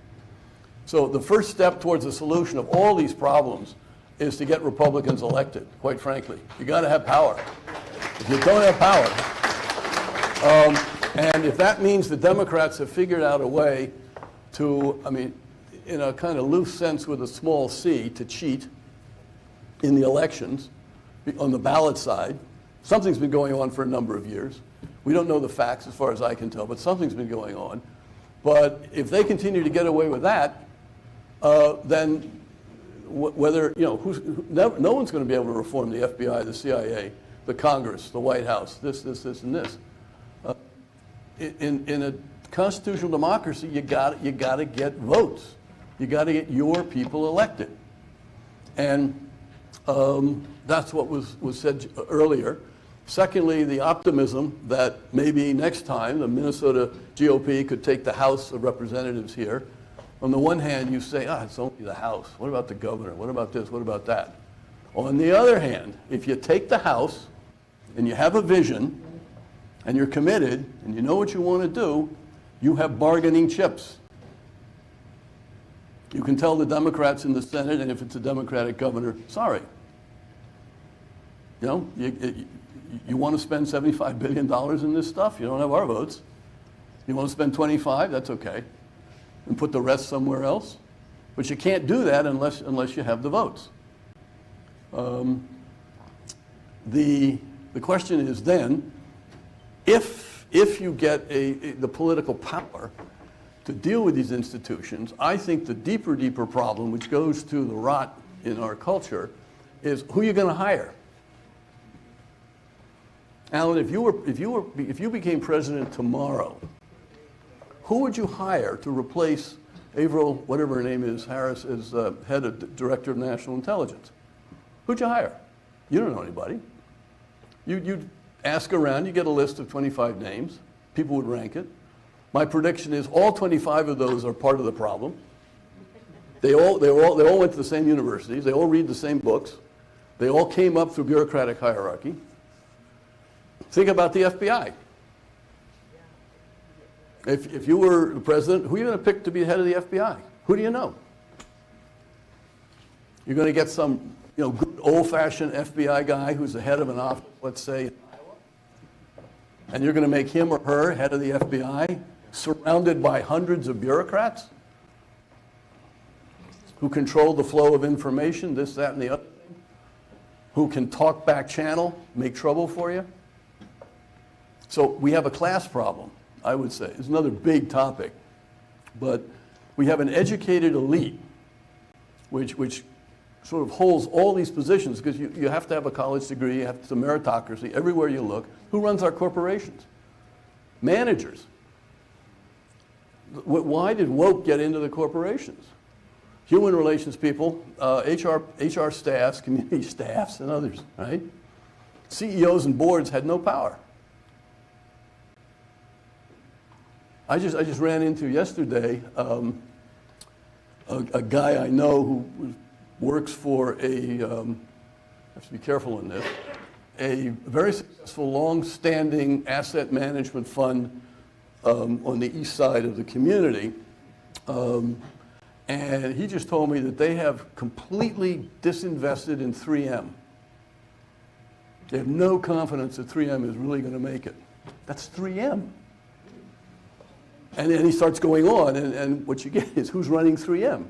So the first step towards a solution of all these problems is to get Republicans elected, quite frankly. You got to have power. If you don't have power, and if that means the Democrats have figured out a way to, in a kind of loose sense with a small c, to cheat in the elections on the ballot side, something's been going on for a number of years. We don't know the facts as far as I can tell, but something's been going on. But if they continue to get away with that, then whether, no one's going to be able to reform the FBI, the CIA, the Congress, the White House, this, and this. In a constitutional democracy, you got to get votes. You got to get your people elected. And that's what was said earlier. Secondly, the optimism that maybe next time the Minnesota GOP could take the House of Representatives here. On the one hand, you say, it's only the House. What about the governor? What about this? What about that? On the other hand, if you take the House and you have a vision and you're committed and you know what you want to do, you have bargaining chips. You can tell the Democrats in the Senate, and if it's a Democratic governor, sorry. You want to spend $75 billion in this stuff? You don't have our votes. You want to spend 25? That's okay. And put the rest somewhere else. But you can't do that unless you have the votes. The question is then, if you get the political power to deal with these institutions, I think the deeper problem, which goes to the rot in our culture, is who you're going to hire. Alan, if you became president tomorrow, who would you hire to replace Averill, whatever her name is, Harris, as head of Director of National Intelligence? Who'd you hire? You don't know anybody. You'd ask around, you get a list of 25 names. People would rank it. My prediction is all 25 of those are part of the problem. They all went to the same universities. They all read the same books. They all came up through bureaucratic hierarchy. Think about the FBI. If you were the president, who are you going to pick to be head of the FBI? Who do you know? You're going to get some good old-fashioned FBI guy who's the head of an office, let's say, in Iowa, and you're going to make him or her head of the FBI, surrounded by hundreds of bureaucrats who control the flow of information, this, that, and the other thing, who can talk back channel, make trouble for you. So we have a class problem, I would say. It's another big topic. But we have an educated elite which sort of holds all these positions because you have to have a college degree, you have to meritocracy everywhere you look. Who runs our corporations? Managers. Why did woke get into the corporations? Human relations people, HR staffs, community staffs, and others, right? CEOs and boards had no power. I just ran into yesterday a guy I know who works for I have to be careful in this, a very successful, long-standing asset management fund on the east side of the community. And he just told me that they have completely disinvested in 3M. They have no confidence that 3M is really going to make it. That's 3M. And then he starts going on, and what you get is who's running 3M.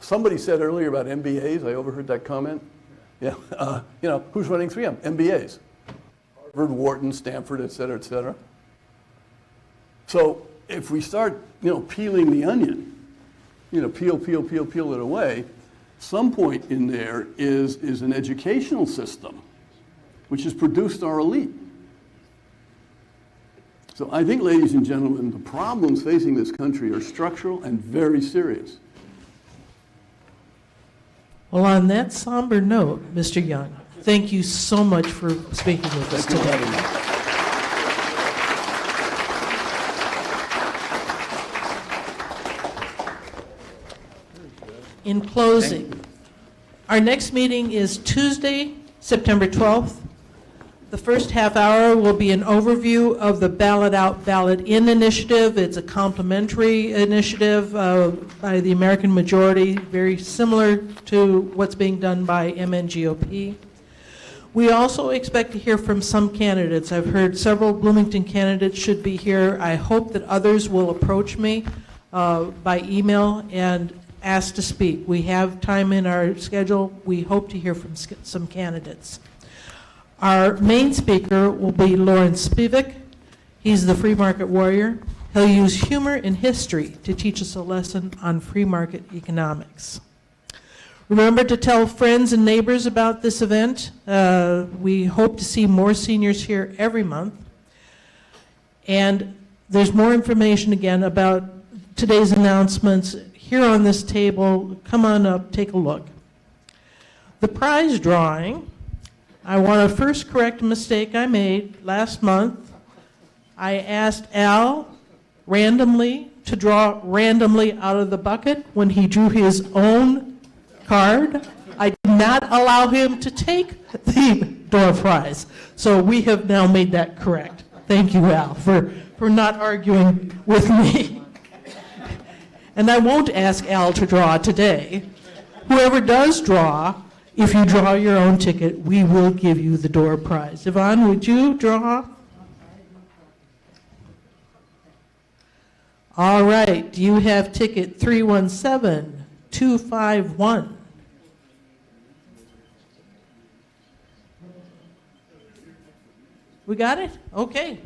Somebody said earlier about MBAs, I overheard that comment. Yeah, who's running 3M? MBAs. Harvard, Wharton, Stanford, et cetera, et cetera. So if we start, peeling the onion, peel it away, some point in there is an educational system which has produced our elite. So I think, ladies and gentlemen, the problems facing this country are structural and very serious. Well, on that somber note, Mr. Young, thank you so much for speaking with us today. In closing, our next meeting is Tuesday, September 12th. The first half hour will be an overview of the Ballot Out, Ballot In initiative. It's a complementary initiative by the American majority, very similar to what's being done by MNGOP. We also expect to hear from some candidates. I've heard several Bloomington candidates should be here. I hope that others will approach me by email and ask to speak. We have time in our schedule. We hope to hear from some candidates. Our main speaker will be Lawrence Spivak. He's the free market warrior. He'll use humor and history to teach us a lesson on free market economics. Remember to tell friends and neighbors about this event. We hope to see more seniors here every month. And there's more information again about today's announcements here on this table. Come on up, take a look. The prize drawing, I want to first correct a mistake I made last month. I asked Al randomly to draw randomly out of the bucket when he drew his own card. I did not allow him to take the door prize. So we have now made that correct. Thank you, Al, for not arguing with me. And I won't ask Al to draw today. Whoever does draw, if you draw your own ticket, we will give you the door prize. Yvonne, would you draw? All right, do you have ticket 317251? We got it? Okay.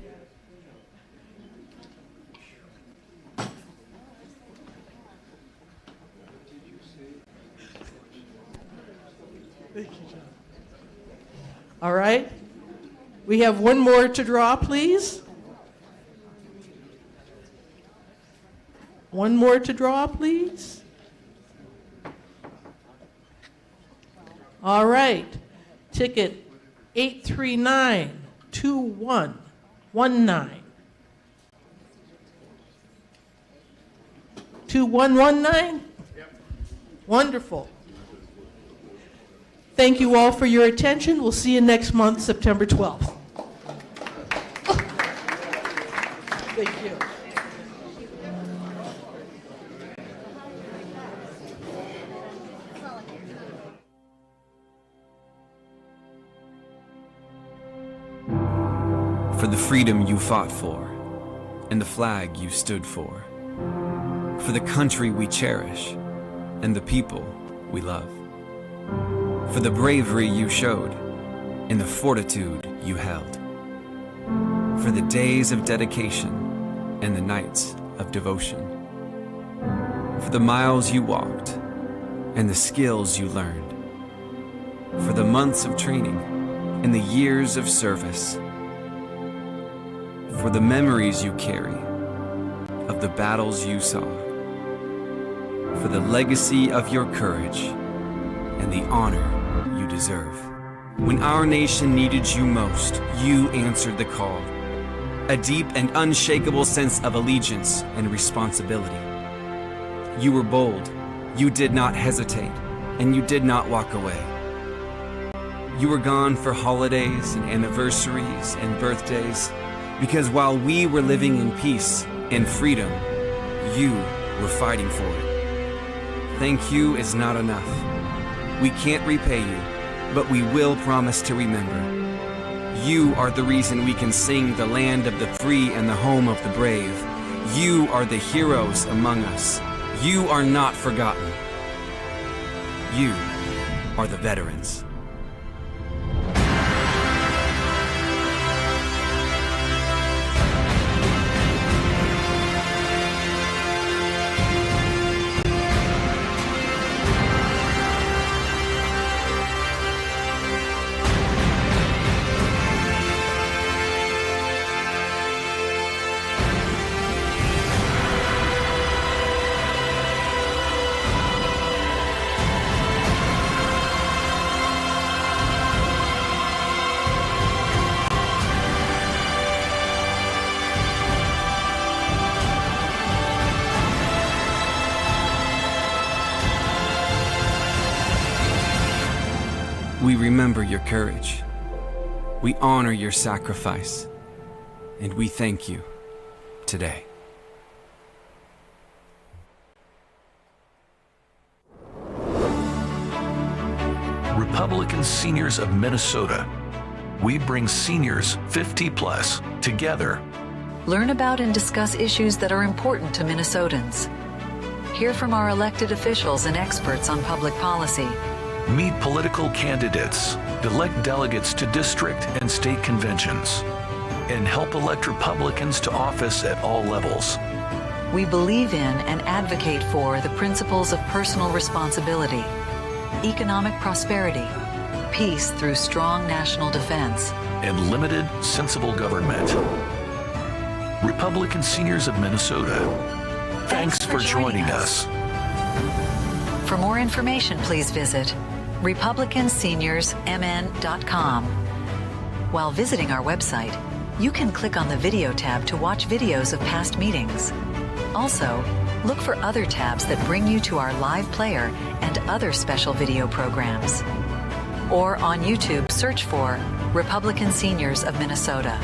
All right. We have one more to draw, please. One more to draw, please. All right. Ticket 8392119. 2119? Yep. Wonderful. Thank you all for your attention. We'll see you next month, September 12th. Thank you. For the freedom you fought for, and the flag you stood for. For the country we cherish, and the people we love. For the bravery you showed, and the fortitude you held. For the days of dedication, and the nights of devotion. For the miles you walked, and the skills you learned. For the months of training, and the years of service. For the memories you carry, of the battles you saw. For the legacy of your courage, and the honor you deserve. When our nation needed you most, you answered the call. A deep and unshakable sense of allegiance and responsibility. You were bold, you did not hesitate, and you did not walk away. You were gone for holidays and anniversaries and birthdays, because while we were living in peace and freedom, you we're fighting for it. Thank you is not enough. We can't repay you, but we will promise to remember. You are the reason we can sing the land of the free and the home of the brave. You are the heroes among us. You are not forgotten. You are the veterans. We remember your courage. We honor your sacrifice. And we thank you today. Republican Seniors of Minnesota. We bring seniors 50 plus together. Learn about and discuss issues that are important to Minnesotans. Hear from our elected officials and experts on public policy. Meet political candidates, elect delegates to district and state conventions, and help elect Republicans to office at all levels. We believe in and advocate for the principles of personal responsibility, economic prosperity, peace through strong national defense, and limited, sensible government. Republican Seniors of Minnesota. Thanks for joining us. For more information, please visit republicanseniorsmn.com. While visiting our website, you can click on the video tab to watch videos of past meetings. Also, look for other tabs that bring you to our live player and other special video programs. Or on YouTube, search for Republican Seniors of Minnesota.